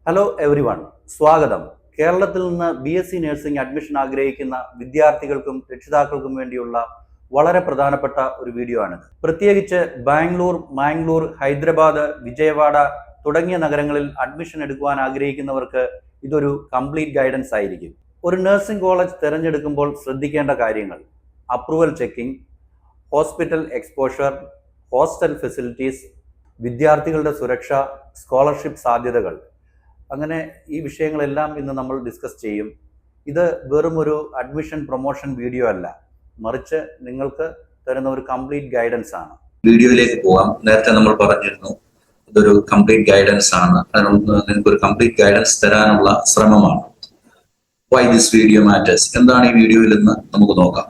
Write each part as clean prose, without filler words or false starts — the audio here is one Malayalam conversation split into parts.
ഹലോ എവരി വൺ, സ്വാഗതം. കേരളത്തിൽ നിന്ന് BSc നഴ്സിംഗ് അഡ്മിഷൻ ആഗ്രഹിക്കുന്ന വിദ്യാർത്ഥികൾക്കും രക്ഷിതാക്കൾക്കും വേണ്ടിയുള്ള വളരെ പ്രധാനപ്പെട്ട ഒരു വീഡിയോ ആണിത്. പ്രത്യേകിച്ച് ബാംഗ്ലൂർ, മാംഗ്ലൂർ, ഹൈദരാബാദ്, വിജയവാഡ തുടങ്ങിയ നഗരങ്ങളിൽ അഡ്മിഷൻ എടുക്കുവാൻ ആഗ്രഹിക്കുന്നവർക്ക് ഇതൊരു കംപ്ലീറ്റ് ഗൈഡൻസ് ആയിരിക്കും. ഒരു നഴ്സിംഗ് കോളേജ് തിരഞ്ഞെടുക്കുമ്പോൾ ശ്രദ്ധിക്കേണ്ട കാര്യങ്ങൾ: approval checking, hospital exposure, hostel facilities, വിദ്യാർത്ഥികളുടെ സുരക്ഷ, സ്കോളർഷിപ്പ് സാധ്യതകൾ. അങ്ങനെ ഈ വിഷയങ്ങളെല്ലാം ഇന്ന് നമ്മൾ ഡിസ്കസ് ചെയ്യും. ഇത് വെറും ഒരു അഡ്മിഷൻ പ്രൊമോഷൻ വീഡിയോ അല്ല, മറിച്ച് നിങ്ങൾക്ക് തരുന്ന ഒരു കംപ്ലീറ്റ് ഗൈഡൻസ് ആണ്. വീഡിയോയിലേക്ക് പോകാം. നേരത്തെ നമ്മൾ പറഞ്ഞിരുന്നു ഇതൊരു കംപ്ലീറ്റ് ഗൈഡൻസ് ആണ്. നിങ്ങൾക്ക് ഒരു കംപ്ലീറ്റ് ഗൈഡൻസ് തരാനുള്ള ശ്രമമാണ്. വൈ ദിസ് വീഡിയോ മാറ്റേഴ്സ്, എന്താണ് ഈ വീഡിയോയിൽ നിന്ന് നമുക്ക് നോക്കാം.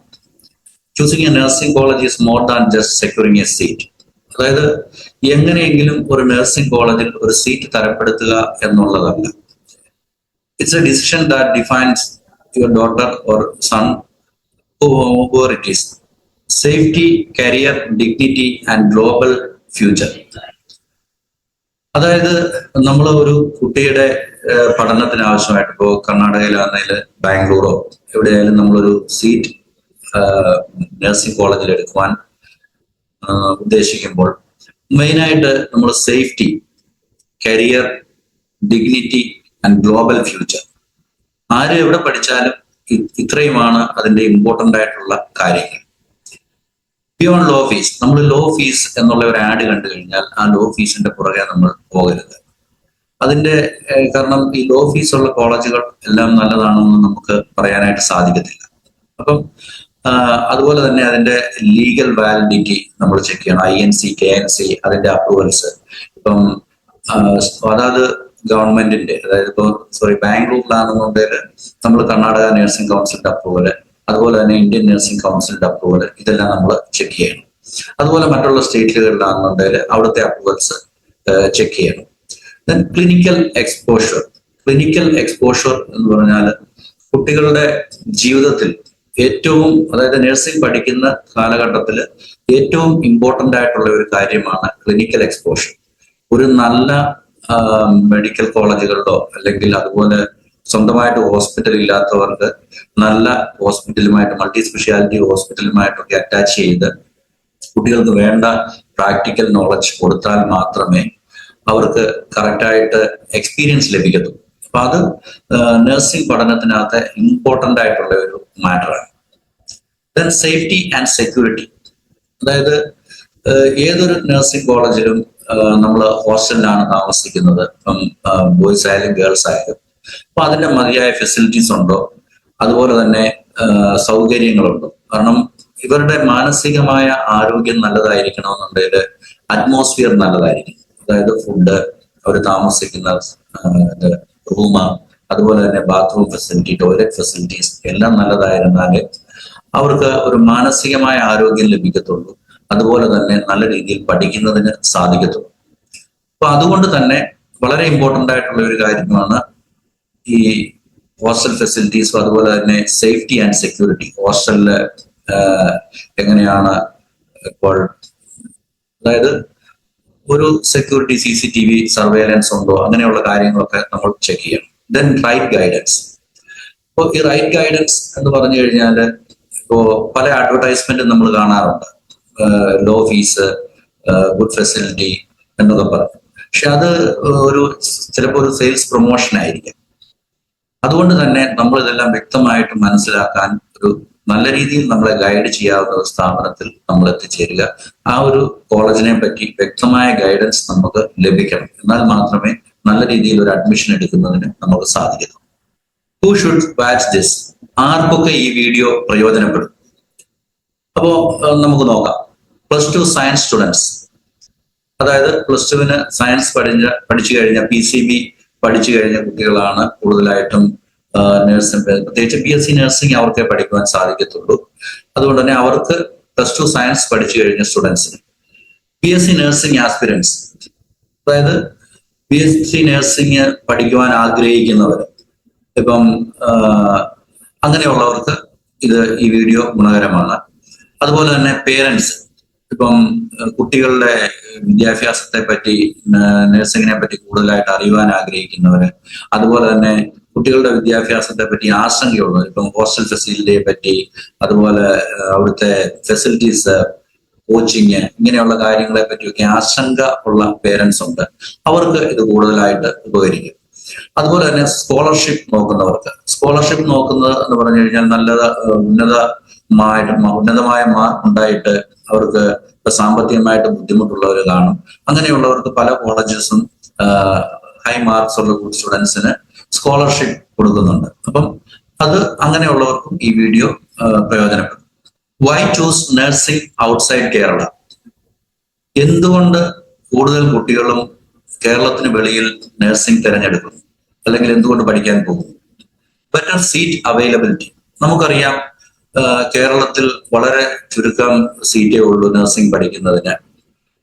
Choosing a nursing college is more than just securing a seat. അതായത് എങ്ങനെയെങ്കിലും ഒരു നഴ്സിംഗ് കോളേജിൽ ഒരു സീറ്റ് തരപ്പെടുത്തുക എന്നുള്ളതല്ല. It's a decision that defines your daughter or son whoever it is. Safety, career, dignity and global future. അതായത് നമ്മൾ ഒരു കുട്ടിയുടെ പഠനത്തിന് ആവശ്യമായിട്ട് ഇപ്പോൾ കർണാടകയിലാണെങ്കിലും ബാംഗ്ലൂരോ എവിടെയായാലും നമ്മളൊരു സീറ്റ് നഴ്സിംഗ് കോളേജിൽ എടുക്കുവാൻ ഉദ്ദേശിക്കുമ്പോൾ മെയിനായിട്ട് നമ്മൾ safety, career, dignity and global future, ആര് എവിടെ പഠിച്ചാലും ഇത്രയുമാണ് അതിന്റെ ഇമ്പോർട്ടൻ്റ് ആയിട്ടുള്ള കാര്യങ്ങൾ. ബിയോണ്ട് ലോ ഫീസ്, നമ്മൾ ലോ ഫീസ് എന്നുള്ള ഒരു ആഡ് കണ്ടു കഴിഞ്ഞാൽ ആ ലോ ഫീസിന്റെ പുറകെ നമ്മൾ പോകരുത്. അതിന്റെ കാരണം ഈ ലോ ഫീസ് ഉള്ള കോളേജുകൾ എല്ലാം നല്ലതാണെന്ന് നമുക്ക് പറയാനായിട്ട് സാധിക്കത്തില്ല. അപ്പം അതുപോലെ തന്നെ അതിന്റെ ലീഗൽ വാലിഡിറ്റി നമ്മൾ ചെക്ക് ചെയ്യണം. INC, KNC അതിന്റെ അപ്രൂവൽസ്. ഇപ്പം അതായത് ഗവൺമെന്റിന്റെ, അതായത് ഇപ്പോൾ ബാംഗ്ലൂരിലാണെന്നുണ്ടെങ്കിൽ നമ്മൾ കർണാടക നഴ്സിംഗ് കൗൺസിലിന്റെ അപ്രൂവല്, അതുപോലെ തന്നെ ഇന്ത്യൻ നഴ്സിംഗ് കൗൺസിലിന്റെ അപ്രൂവല്, ഇതെല്ലാം നമ്മൾ ചെക്ക് ചെയ്യണം. അതുപോലെ മറ്റുള്ള സ്റ്റേറ്റുകളിലാണെന്നുണ്ടെങ്കിൽ അവിടുത്തെ അപ്രൂവൽസ് ചെക്ക് ചെയ്യണം. Then clinical exposure. Clinical exposure എന്ന് പറഞ്ഞാൽ കുട്ടികളുടെ ജീവിതത്തിൽ ഏറ്റവും, അതായത് നഴ്സിംഗ് പഠിക്കുന്ന കാലഘട്ടത്തിൽ ഏറ്റവും ഇമ്പോർട്ടൻ്റ് ആയിട്ടുള്ള ഒരു കാര്യമാണ് ക്ലിനിക്കൽ എക്സ്പോഷർ. ഒരു നല്ല മെഡിക്കൽ കോളേജുകളിലോ അല്ലെങ്കിൽ അതുപോലെ സ്വന്തമായിട്ട് ഹോസ്പിറ്റൽ ഇല്ലാത്തവർക്ക് നല്ല ഹോസ്പിറ്റലുമായിട്ട്, മൾട്ടി സ്പെഷ്യാലിറ്റി ഹോസ്പിറ്റലുമായിട്ടൊക്കെ അറ്റാച്ച് ചെയ്ത് കുട്ടികൾക്ക് വേണ്ട പ്രാക്ടിക്കൽ നോളജ് കൊടുത്താൽ മാത്രമേ അവർക്ക് കറക്റ്റായിട്ട് എക്സ്പീരിയൻസ് ലഭിക്കത്തുള്ളൂ. അപ്പൊ അത് നഴ്സിംഗ് പഠനത്തിനകത്ത് ഇമ്പോർട്ടൻ്റ് ആയിട്ടുള്ള ഒരു മാറ്ററാണ്. Then safety and security. അതായത് ഏതൊരു നഴ്സിംഗ് കോളേജിലും നമ്മൾ ഹോസ്റ്റലിലാണ് താമസിക്കുന്നത്. ഇപ്പം ബോയ്സ് ആയാലും ഗേൾസ് ആയാലും. അപ്പൊ അതിന്റെ മതിയായ ഫെസിലിറ്റീസ് ഉണ്ടോ, അതുപോലെ തന്നെ സൗകര്യങ്ങളുണ്ടോ? കാരണം ഇവരുടെ മാനസികമായ ആരോഗ്യം നല്ലതായിരിക്കണമെന്നുണ്ടെങ്കിൽ അറ്റ്മോസ്ഫിയർ നല്ലതായിരിക്കും. അതായത് ഫുഡ്, അവർ താമസിക്കുന്ന റൂം, അതുപോലെ തന്നെ ബാത്റൂം ഫെസിലിറ്റി, ടോയ്ലറ്റ് ഫെസിലിറ്റീസ് എല്ലാം നല്ലതായിരുന്നാല് അവർക്ക് ഒരു മാനസികമായ ആരോഗ്യം ലഭിക്കത്തുള്ളൂ. അതുപോലെ തന്നെ നല്ല രീതിയിൽ പഠിക്കുന്നതിന് സാധിക്കത്തുള്ളൂ. അപ്പൊ അതുകൊണ്ട് തന്നെ വളരെ ഇമ്പോർട്ടൻ്റ് ആയിട്ടുള്ള ഒരു കാര്യമാണ് ഈ ഹോസ്റ്റൽ ഫെസിലിറ്റീസും അതുപോലെ തന്നെ സേഫ്റ്റി ആൻഡ് സെക്യൂരിറ്റി. ഹോസ്റ്റലില് എങ്ങനെയാണ് ഇപ്പോൾ, അതായത് ഒരു സെക്യൂരിറ്റി CCTV സർവേലൻസ് ഉണ്ടോ, അങ്ങനെയുള്ള കാര്യങ്ങളൊക്കെ നമ്മൾ ചെക്ക് ചെയ്യണം. Then right guidance. ഇപ്പോൾ ഈ റൈറ്റ് ഗൈഡൻസ് എന്ന് പറഞ്ഞു കഴിഞ്ഞാൽ ഇപ്പോ പല അഡ്വർടൈസ്മെന്റും നമ്മൾ കാണാറുണ്ട്. ലോ ഫീസ്, ഗുഡ് ഫെസിലിറ്റി എന്നൊക്കെ പറഞ്ഞു. പക്ഷെ അത് ചിലപ്പോൾ ഒരു സെയിൽസ് പ്രൊമോഷൻ ആയിരിക്കും. അതുകൊണ്ട് തന്നെ നമ്മൾ ഇതെല്ലാം വ്യക്തമായിട്ട് മനസ്സിലാക്കാൻ ഒരു നല്ല രീതിയിൽ നമ്മളെ ഗൈഡ് ചെയ്യാവുന്ന ഒരു സ്ഥാപനത്തിൽ നമ്മൾ എത്തിച്ചേരുക. ആ ഒരു കോളേജിനെ പറ്റി വ്യക്തമായ ഗൈഡൻസ് നമുക്ക് ലഭിക്കണം. എന്നാൽ മാത്രമേ നല്ല രീതിയിൽ ഒരു അഡ്മിഷൻ എടുക്കുന്നതിന് നമുക്ക് സാധിക്കൂ. Who should watch this? ആർക്കൊക്കെ ഈ വീഡിയോ പ്രയോജനപ്പെടും? അപ്പോ നമുക്ക് നോക്കാം. +2 സയൻസ് സ്റ്റുഡൻസ്, അതായത് +2 സയൻസ് പഠിച്ചു കഴിഞ്ഞ PCB പഠിച്ചു കഴിഞ്ഞ കുട്ടികളാണ് കൂടുതലായിട്ടും നഴ്സിംഗ്, പ്രത്യേകിച്ച് BSc നഴ്സിംഗ് അവർക്കേ പഠിക്കുവാൻ സാധിക്കത്തുള്ളൂ. അതുകൊണ്ട് തന്നെ അവർക്ക് +2 സയൻസ് പഠിച്ചു കഴിഞ്ഞ സ്റ്റുഡൻസിന്, BSc നഴ്സിംഗ് ആസ്പിരൻസ്, അതായത് BSc നഴ്സിംഗ് പഠിക്കുവാൻ ആഗ്രഹിക്കുന്നവർ, ഇപ്പം അങ്ങനെയുള്ളവർക്ക് ഈ വീഡിയോ ഗുണകരമാണ്. അതുപോലെ തന്നെ പേരൻസ്, ഇപ്പം കുട്ടികളുടെ വിദ്യാഭ്യാസത്തെ പറ്റി, നഴ്സിങ്ങിനെ പറ്റി കൂടുതലായിട്ട് അറിയുവാൻ ആഗ്രഹിക്കുന്നവര്, അതുപോലെ തന്നെ കുട്ടികളുടെ വിദ്യാഭ്യാസത്തെ പറ്റി ആശങ്കയുള്ളവർ, ഇപ്പം ഹോസ്റ്റൽ ഫെസിലിറ്റിയെ പറ്റി, അതുപോലെ അവിടുത്തെ ഫെസിലിറ്റീസ്, കോച്ചിങ്, ഇങ്ങനെയുള്ള കാര്യങ്ങളെ പറ്റിയൊക്കെ ആശങ്ക ഉള്ള പേരൻസ് ഉണ്ട്. അവർക്ക് ഇത് കൂടുതലായിട്ട് ഉപകരിക്കും. അതുപോലെ തന്നെ സ്കോളർഷിപ്പ് നോക്കുന്നത് എന്ന് പറഞ്ഞു കഴിഞ്ഞാൽ ഉന്നതമായ മാർക്ക് ഉണ്ടായിട്ട് അവർക്ക് സാമ്പത്തികമായിട്ട് ബുദ്ധിമുട്ടുള്ളവർ കാണും. അങ്ങനെയുള്ളവർക്ക് പല കോളേജസും ഹൈ മാർക്സ് ഉള്ള സ്റ്റുഡൻസിന് സ്കോളർഷിപ്പ് കൊടുക്കുന്നുണ്ട്. അപ്പം അത് അങ്ങനെയുള്ളവർക്കും ഈ വീഡിയോ പ്രയോജനപ്പെടും. Why choose nursing outside Kerala? എന്തുകൊണ്ട് കൂടുതൽ കുട്ടികളും കേരളത്തിന് വെളിയിൽ നഴ്സിംഗ് തിരഞ്ഞെടുക്കുന്നു, അല്ലെങ്കിൽ എന്തുകൊണ്ട് പഠിക്കാൻ പോകും? Better seat availability. നമുക്കറിയാം കേരളത്തിൽ വളരെ ചുരുക്കം സീറ്റേ ഉള്ളൂ നഴ്സിംഗ് പഠിക്കുന്നതിന്.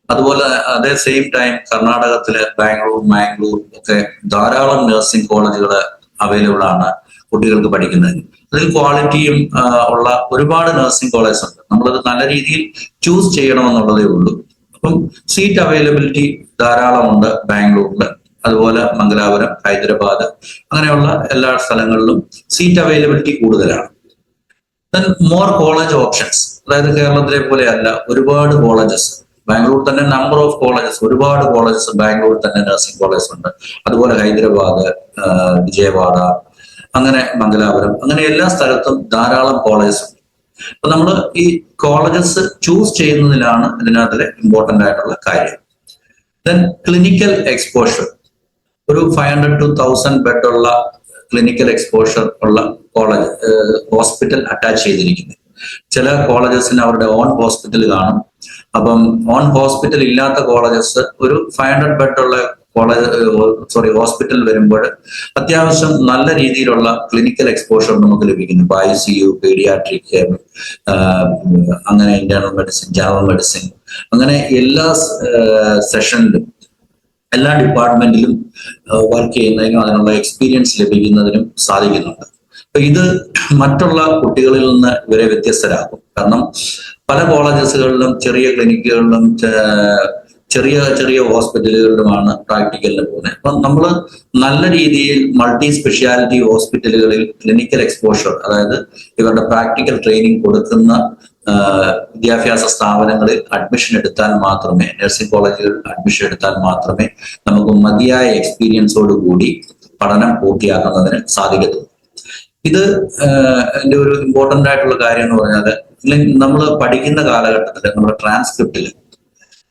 അതുപോലെ അതേ സെയിം ടൈം കർണാടകത്തില് മാംഗ്ലൂർ ഒക്കെ ധാരാളം നഴ്സിംഗ് കോളേജുകൾ അവൈലബിൾ ആണ് കുട്ടികൾക്ക് പഠിക്കുന്നതിന്. അതിൽ ക്വാളിറ്റിയും ഉള്ള ഒരുപാട് നഴ്സിംഗ് കോളേജ് ഉണ്ട്. നമ്മളത് നല്ല രീതിയിൽ ചൂസ് ചെയ്യണമെന്നുള്ളതേ ഉള്ളൂ. അപ്പം സീറ്റ് അവൈലബിലിറ്റി ധാരാളമുണ്ട് ബാംഗ്ലൂരിൽ, അതുപോലെ മംഗലാപുരം, ഹൈദരാബാദ്, അങ്ങനെയുള്ള എല്ലാ സ്ഥലങ്ങളിലും സീറ്റ് അവൈലബിലിറ്റി കൂടുതലാണ്. മോർ കോളേജ് ഓപ്ഷൻസ്, അതായത് കേരളത്തിലെ പോലെയല്ല, ഒരുപാട് കോളേജസ് ബാംഗ്ലൂർ തന്നെ, നമ്പർ ഓഫ് കോളേജസ്, ഒരുപാട് കോളേജസ് ബാംഗ്ലൂർ തന്നെ നഴ്സിംഗ് കോളേജ് ഉണ്ട്. അതുപോലെ ഹൈദരാബാദ്, വിജയവാഡ, അങ്ങനെ മംഗലാപുരം, അങ്ങനെ എല്ലാ സ്ഥലത്തും ധാരാളം കോളേജസ് ഉണ്ട്. അപ്പൊ നമ്മൾ ഈ കോളേജസ് ചൂസ് ചെയ്യുന്നതിലാണ് ഇതിനകത്തിലെ ഇമ്പോർട്ടന്റ് ആയിട്ടുള്ള കാര്യം. Then clinical exposure. ഒരു 500 to 1000 ബെഡ് ഉള്ള ക്ലിനിക്കൽ എക്സ്പോഷർ ഉള്ള കോളേജ്, ഹോസ്പിറ്റൽ അറ്റാച്ച് ചെയ്തിരിക്കുന്നത്. ചില കോളേജസിന് അവരുടെ ഓൺ ഹോസ്പിറ്റൽ കാണും. അപ്പം ഓൺ ഹോസ്പിറ്റൽ ഇല്ലാത്ത കോളേജസ് ഒരു 500 ബെഡ് ഉള്ള ഹോസ്പിറ്റൽ വരുമ്പോൾ അത്യാവശ്യം നല്ല രീതിയിലുള്ള ക്ലിനിക്കൽ എക്സ്പോഷർ നമുക്ക് ലഭിക്കുന്നു. ഇപ്പൊ ICU, പീഡിയാട്രിക്, അങ്ങനെ ഇന്റേണൽ മെഡിസിൻ, ജനറൽ മെഡിസിൻ, അങ്ങനെ എല്ലാ സെഷനിലും, എല്ലാ ഡിപ്പാർട്ട്മെന്റിലും വർക്ക് ചെയ്യുന്നതിനും അതിനുള്ള എക്സ്പീരിയൻസ് ലഭിക്കുന്നതിനും സാധിക്കുന്നുണ്ട്. അപ്പൊ ഇത് മറ്റുള്ള കുട്ടികളിൽ നിന്ന് ഇവരെ വ്യത്യസ്തരാക്കും. കാരണം പല കോളേജസുകളിലും, ചെറിയ ക്ലിനിക്കുകളിലും, ചെറിയ ഹോസ്പിറ്റലുകളിലുമാണ് പ്രാക്ടിക്കലിന് പോകുന്നത്. അപ്പം നമ്മൾ നല്ല രീതിയിൽ മൾട്ടി സ്പെഷ്യാലിറ്റി ഹോസ്പിറ്റലുകളിൽ ക്ലിനിക്കൽ എക്സ്പോഷർ, അതായത് ഇവരുടെ പ്രാക്ടിക്കൽ ട്രെയിനിങ് കൊടുക്കുന്ന വിദ്യാഭ്യാസ സ്ഥാപനങ്ങളിൽ അഡ്മിഷൻ എടുത്താൽ മാത്രമേ, നഴ്സിംഗ് കോളേജുകളിൽ അഡ്മിഷൻ എടുത്താൽ മാത്രമേ നമുക്ക് മതിയായ എക്സ്പീരിയൻസോട് കൂടി പഠനം പൂർത്തിയാക്കുന്നതിന് സാധിക്കത്തുള്ളൂ. ഇത് എൻ്റെ ഒരു ഇമ്പോർട്ടൻ്റ് ആയിട്ടുള്ള കാര്യം എന്ന് പറഞ്ഞാൽ, നമ്മൾ പഠിക്കുന്ന കാലഘട്ടത്തിൽ നമ്മുടെ ട്രാൻസ്ക്രിപ്റ്റിൽ,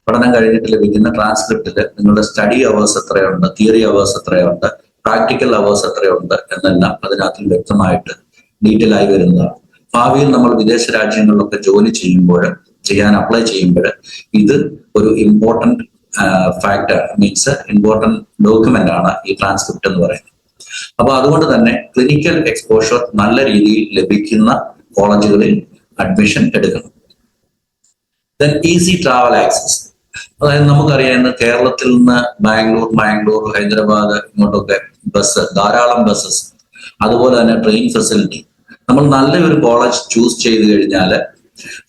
പഠനം കഴിഞ്ഞിട്ട് ലഭിക്കുന്ന ട്രാൻസ്ക്രിപ്റ്റിൽ നിങ്ങളുടെ സ്റ്റഡി അവേഴ്സ് എത്രയുണ്ട്, തിയറി അവേഴ്സ് എത്രയുണ്ട്, പ്രാക്ടിക്കൽ അവേഴ്സ് എത്രയുണ്ട് എന്നെല്ലാം അതിനകത്ത് വ്യക്തമായിട്ട് ഡീറ്റെയിൽ ആയി വരുന്നതാണ്. ഭാവിയിൽ നമ്മൾ വിദേശ രാജ്യങ്ങളിലൊക്കെ ജോലി ചെയ്യാൻ അപ്ലൈ ചെയ്യുമ്പോൾ ഇത് ഒരു important factor, means important document ആണ് ഈ ട്രാൻസ്ക്രിപ്റ്റ് എന്ന് പറയുന്നത്. അപ്പൊ അതുകൊണ്ട് തന്നെ ക്ലിനിക്കൽ എക്സ്പോഷർ നല്ല രീതിയിൽ ലഭിക്കുന്ന കോളേജുകളിൽ അഡ്മിഷൻ എടുക്കണം. ദെൻ ഈസി ട്രാവൽ ആക്സസ്, അതായത് നമുക്കറിയാവുന്ന കേരളത്തിൽ നിന്ന് മാംഗ്ലൂർ, ഹൈദരാബാദ്, ഇങ്ങോട്ടൊക്കെ ധാരാളം ബസ്സസ്, അതുപോലെ തന്നെ ട്രെയിൻ ഫെസിലിറ്റി. നമ്മൾ നല്ലൊരു കോളേജ് ചൂസ് ചെയ്ത് കഴിഞ്ഞാൽ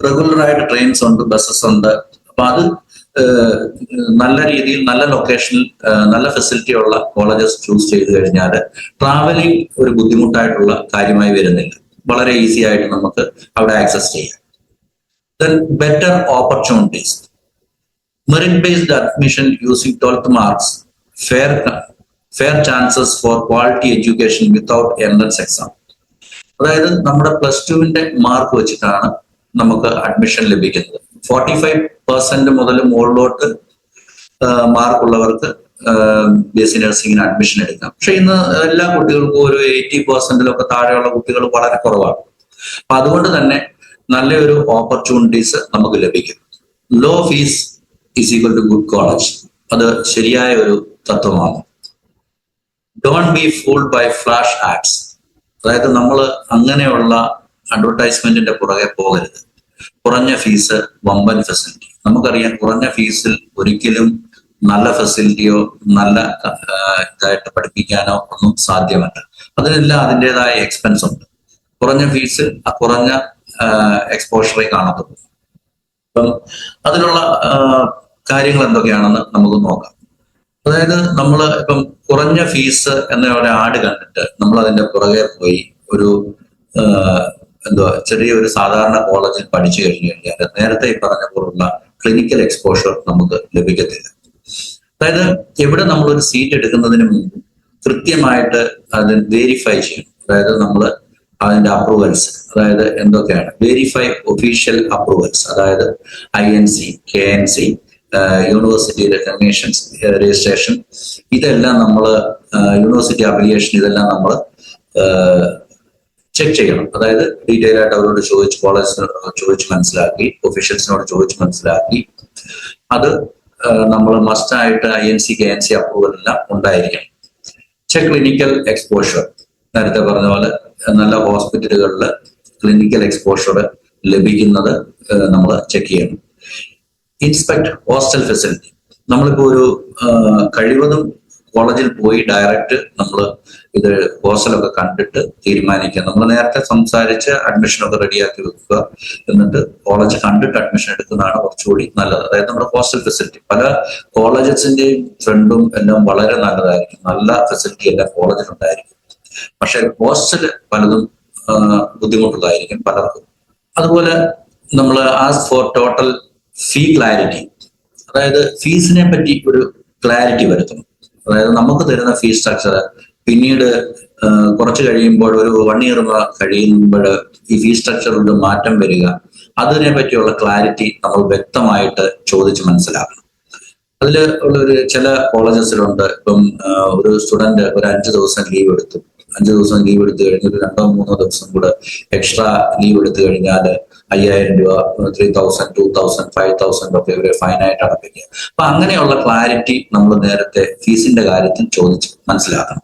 റെഗുലർ ആയിട്ട് ട്രെയിൻസ് ഉണ്ട്, ബസ്സസ് ഉണ്ട്. അപ്പൊ അത് നല്ല രീതിയിൽ, നല്ല ലൊക്കേഷനിൽ, നല്ല ഫെസിലിറ്റി ഉള്ള കോളേജസ് ചൂസ് ചെയ്ത് കഴിഞ്ഞാൽ ട്രാവലിംഗ് ഒരു ബുദ്ധിമുട്ടായിട്ടുള്ള കാര്യമായി വരുന്നില്ല. വളരെ ഈസി ആയിട്ട് നമുക്ക് അവിടെ ആക്സസ് ചെയ്യാം. Then better opportunities. Merit-based admission using 12th marks, fair chances for quality education without entrance exam. അതായത് നമ്മുടെ +2 മാർക്ക് വെച്ചിട്ടാണ് നമുക്ക് അഡ്മിഷൻ ലഭിക്കുന്നത്. 45% മുതൽ മുകളിലോട്ട് മാർക്കുള്ളവർക്ക് BSc നഴ്സിംഗിന് അഡ്മിഷൻ എടുക്കാം. പക്ഷെ ഇന്ന് എല്ലാ കുട്ടികൾക്കും ഒരു 80%-ലൊക്കെ താഴെയുള്ള കുട്ടികൾ വളരെ കുറവാണ്. അപ്പൊ അതുകൊണ്ട് തന്നെ നല്ലൊരു ഓപ്പർച്യൂണിറ്റീസ് നമുക്ക് ലഭിക്കും. Low fees is equal to good college, അത് ശരിയായ ഒരു തത്വമാണ്. Don't be fooled by flash ads, അതായത് നമ്മൾ അങ്ങനെയുള്ള അഡ്വർടൈസ്മെന്റിന്റെ പുറകെ പോകരുത്. കുറഞ്ഞ ഫീസ്, വമ്പൻ ഫെസിലിറ്റി. നമുക്കറിയാം കുറഞ്ഞ ഫീസിൽ ഒരിക്കലും നല്ല ഫെസിലിറ്റിയോ നല്ല ഇതായിട്ട് പഠിപ്പിക്കാനോ ഒന്നും സാധ്യമല്ല. അതിനെല്ലാം അതിൻ്റെതായ എക്സ്പെൻസ് ഉണ്ട്. കുറഞ്ഞ ഫീസിൽ കുറഞ്ഞ എക്സ്പോഷറെ കാണത്തുള്ളൂ. അപ്പം അതിനുള്ള കാര്യങ്ങൾ എന്തൊക്കെയാണെന്ന് നമുക്ക് നോക്കാം. അതായത് നമ്മൾ ഇപ്പം കുറഞ്ഞ ഫീസ് എന്ന ഒരു ആഡ് കണ്ടിട്ട് നമ്മൾ അതിന്റെ പുറകെ പോയി ഒരു ചെറിയൊരു സാധാരണ കോളേജിൽ പഠിച്ചു കഴിഞ്ഞു കഴിഞ്ഞാൽ നേരത്തെ ഈ പറഞ്ഞ പോലുള്ള ക്ലിനിക്കൽ എക്സ്പോഷർ നമുക്ക് ലഭിക്കത്തില്ല. അതായത് എവിടെ നമ്മളൊരു സീറ്റ് എടുക്കുന്നതിന് മുമ്പ് കൃത്യമായിട്ട് അത് വെരിഫൈ ചെയ്യണം. അതായത് നമ്മൾ അതിന്റെ അപ്രൂവൽസ്, അതായത് എന്തൊക്കെയാണ് വെരിഫൈ ഒഫീഷ്യൽ അപ്രൂവൽസ്, അതായത് INC, KNC, യൂണിവേഴ്സിറ്റി റെക്കഗ്നേഷൻസ്, രജിസ്ട്രേഷൻ, ഇതെല്ലാം നമ്മൾ യൂണിവേഴ്സിറ്റി അഫിലിയേഷൻ, ഇതെല്ലാം നമ്മൾ ചെക്ക് ചെയ്യണം. അതായത് ഡീറ്റെയിൽ ആയിട്ട് അവരോട് ചോദിച്ച്, കോളേജിനോട് ചോദിച്ച് മനസ്സിലാക്കി, ഒഫീഷ്യൽസിനോട് ചോദിച്ച് മനസ്സിലാക്കി, അത് നമ്മൾ മസ്റ്റായിട്ട് INC, KNC അപ്രൂവൽ എല്ലാം ഉണ്ടായിരിക്കണം. ചെക്ക് ക്ലിനിക്കൽ എക്സ്പോഷർ, നേരത്തെ പറഞ്ഞ പോലെ നല്ല ഹോസ്പിറ്റലുകളിൽ ക്ലിനിക്കൽ എക്സ്പോഷർ ലഭിക്കുന്നത് നമ്മൾ ചെക്ക് ചെയ്യണം. ഇൻസ്പെക്ട് ഹോസ്റ്റൽ ഫെസിലിറ്റി, നമ്മളിപ്പോ ഒരു കഴിവതും കോളേജിൽ പോയി ഡയറക്റ്റ് നമ്മൾ ഇത് ഹോസ്റ്റലൊക്കെ കണ്ടിട്ട് തീരുമാനിക്കുക. നമ്മൾ നേരത്തെ സംസാരിച്ച് അഡ്മിഷനൊക്കെ റെഡിയാക്കി വെക്കുക, എന്നിട്ട് കോളേജ് കണ്ടിട്ട് അഡ്മിഷൻ എടുക്കുന്നതാണ് കുറച്ചുകൂടി നല്ലത്. അതായത് നമ്മുടെ ഹോസ്റ്റൽ ഫെസിലിറ്റി പല കോളേജസിന്റെയും ഫ്രണ്ടും എല്ലാം വളരെ നല്ലതായിരിക്കും, നല്ല ഫെസിലിറ്റി എല്ലാം കോളേജിലുണ്ടായിരിക്കും. പക്ഷെ ഹോസ്റ്റൽ പലതും ബുദ്ധിമുട്ടുള്ളതായിരിക്കും പലർക്കും. അതുപോലെ നമ്മൾ ask for total fee clarity, അതായത് ഫീസിനെ പറ്റി ഒരു ക്ലാരിറ്റി വരുത്തണം. അതായത് നമുക്ക് തരുന്ന ഫീസ് സ്ട്രക്ചർ പിന്നീട് കുറച്ച് കഴിയുമ്പോൾ ഒരു 1 year കഴിയുമ്പോൾ ഈ ഫീസ് സ്ട്രക്ചറിൽ മാറ്റം വരിക, അതിനെ പറ്റിയുള്ള ക്ലാരിറ്റി നമ്മൾ വ്യക്തമായിട്ട് ചോദിച്ച് മനസ്സിലാക്കണം. അതിൽ ഉള്ളൊരു ചില കോളേജസിലുണ്ട്, ഇപ്പം ഒരു സ്റ്റുഡന്റ് ഒരു 5 ദിവസം ലീവ് എടുത്തു, 5 ദിവസം ലീവ് എടുത്തു കഴിഞ്ഞ് ഒരു 2-3 ദിവസം കൂടെ എക്സ്ട്രാ ലീവ് എടുത്തു കഴിഞ്ഞാൽ 5000 രൂപ, 3000, 2000, 5000 ഒക്കെ ഇവരെ ഫൈനായിട്ട് അടപ്പിക്കുക. അപ്പൊ അങ്ങനെയുള്ള ക്ലാരിറ്റി നമ്മൾ നേരത്തെ ഫീസിന്റെ കാര്യത്തിൽ ചോദിച്ച് മനസ്സിലാക്കണം.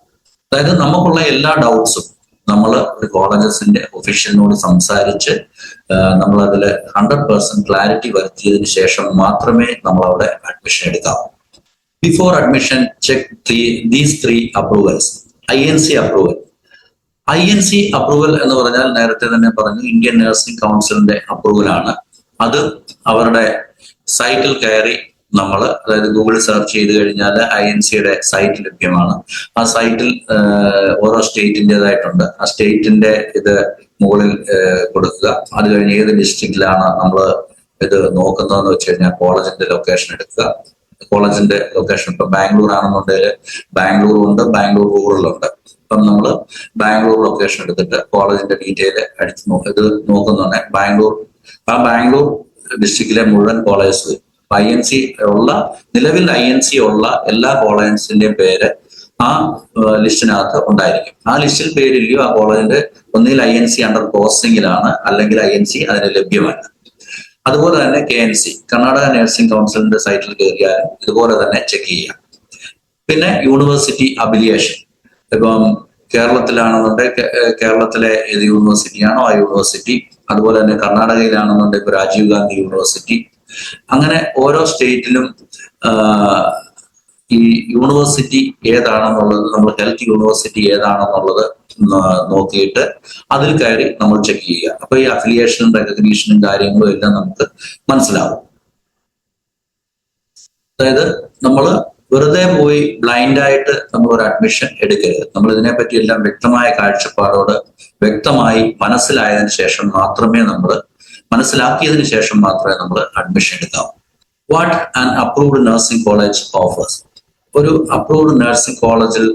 അതായത് നമുക്കുള്ള എല്ലാ ഡൗട്ട്സും നമ്മൾ ഒരു കോളേജസിന്റെ ഒഫീഷ്യലിനോട് സംസാരിച്ച് നമ്മൾ അതിൽ 100% ക്ലാരിറ്റി വരുത്തിയതിനു ശേഷം മാത്രമേ നമ്മൾ അവിടെ അഡ്മിഷൻ എടുക്കാവൂ. Before admission check these 3 approvals. INC അപ്രൂവൽ. INC അപ്രൂവൽ എന്ന് പറഞ്ഞാൽ നേരത്തെ തന്നെ പറഞ്ഞു, ഇന്ത്യൻ നഴ്സിംഗ് കൗൺസിലിന്റെ അപ്രൂവലാണ്. അത് അവരുടെ സൈറ്റിൽ കയറി നമ്മൾ, അതായത് ഗൂഗിളിൽ സെർച്ച് ചെയ്ത് കഴിഞ്ഞാൽ INCയുടെ സൈറ്റ് ലഭ്യമാണ്. ആ സൈറ്റിൽ ഓരോ സ്റ്റേറ്റിൻ്റെതായിട്ടുണ്ട്. ആ സ്റ്റേറ്റിന്റെ ഇത് മുകളിൽ കൊടുക്കുക. അത് കഴിഞ്ഞ് ഏത് ഡിസ്ട്രിക്റ്റിലാണ് നമ്മൾ ഇത് നോക്കുന്നതെന്ന് വെച്ച് കഴിഞ്ഞാൽ കോളേജിന്റെ ലൊക്കേഷൻ എടുക്കുക. കോളേജിന്റെ ലൊക്കേഷൻ ഇപ്പൊ ബാംഗ്ലൂർ ആണെന്നുണ്ടെങ്കിൽ ബാംഗ്ലൂർ ഉണ്ട്, ബാംഗ്ലൂർ റൂറലുണ്ട്. ഇപ്പം നമ്മൾ ബാംഗ്ലൂർ ലൊക്കേഷൻ എടുത്തിട്ട് കോളേജിന്റെ ഡീറ്റെയിൽ അടിച്ച് ഇത് നോക്കുന്നുണ്ടെങ്കിൽ ബാംഗ്ലൂർ ഡിസ്ട്രിക്റ്റിലെ മുഴുവൻ കോളേജ് INC ഉള്ള, നിലവിൽ INC ഉള്ള എല്ലാ കോളേജസിന്റെയും പേര് ആ ലിസ്റ്റിനകത്ത് ഉണ്ടായിരിക്കും. ആ ലിസ്റ്റിൽ പേരില്ലയോ ആ കോളേജിന്റെ ഒന്നിൽ INC അണ്ടർ പ്രോസസിംഗിലാണ്, അല്ലെങ്കിൽ INC അതിന് ലഭ്യമല്ല. അതുപോലെ തന്നെ KNC, കർണാടക നഴ്സിംഗ് കൗൺസിലിന്റെ സൈറ്റിൽ കയറിയാലും ഇതുപോലെ തന്നെ ചെക്ക് ചെയ്യാം. പിന്നെ യൂണിവേഴ്സിറ്റി അഫിലിയേഷൻ, ഇപ്പം കേരളത്തിലാണെന്നുണ്ടെങ്കിൽ കേരളത്തിലെ ഏത് യൂണിവേഴ്സിറ്റിയാണോ ആ യൂണിവേഴ്സിറ്റി, അതുപോലെ തന്നെ കർണാടകയിലാണെന്നുണ്ടെങ്കിൽ ഇപ്പൊ രാജീവ് ഗാന്ധി യൂണിവേഴ്സിറ്റി, അങ്ങനെ ഓരോ സ്റ്റേറ്റിലും ഈ യൂണിവേഴ്സിറ്റി ഏതാണെന്നുള്ളത്, നമ്മൾ ഹെൽത്ത് യൂണിവേഴ്സിറ്റി ഏതാണെന്നുള്ളത് നോക്കിയിട്ട് അതിൽ കയറി നമ്മൾ ചെക്ക് ചെയ്യുക. അപ്പൊ ഈ അഫിലിയേഷനും റെക്കഗ്നീഷനും കാര്യങ്ങളും എല്ലാം നമുക്ക് മനസ്സിലാവും. അതായത് നമ്മൾ വെറുതെ പോയി ബ്ലൈൻഡായിട്ട് നമ്മൾ ഒരു അഡ്മിഷൻ എടുക്കരുത്. നമ്മൾ ഇതിനെപ്പറ്റി എല്ലാം വ്യക്തമായ കാഴ്ചപ്പാടോട് വ്യക്തമായി മനസ്സിലാക്കിയതിനു ശേഷം മാത്രമേ നമ്മൾ അഡ്മിഷൻ എടുക്കാവൂ. What an approved nursing college offers. ഒരു അപ്രൂവ്ഡ് നഴ്സിംഗ് കോളേജിൽ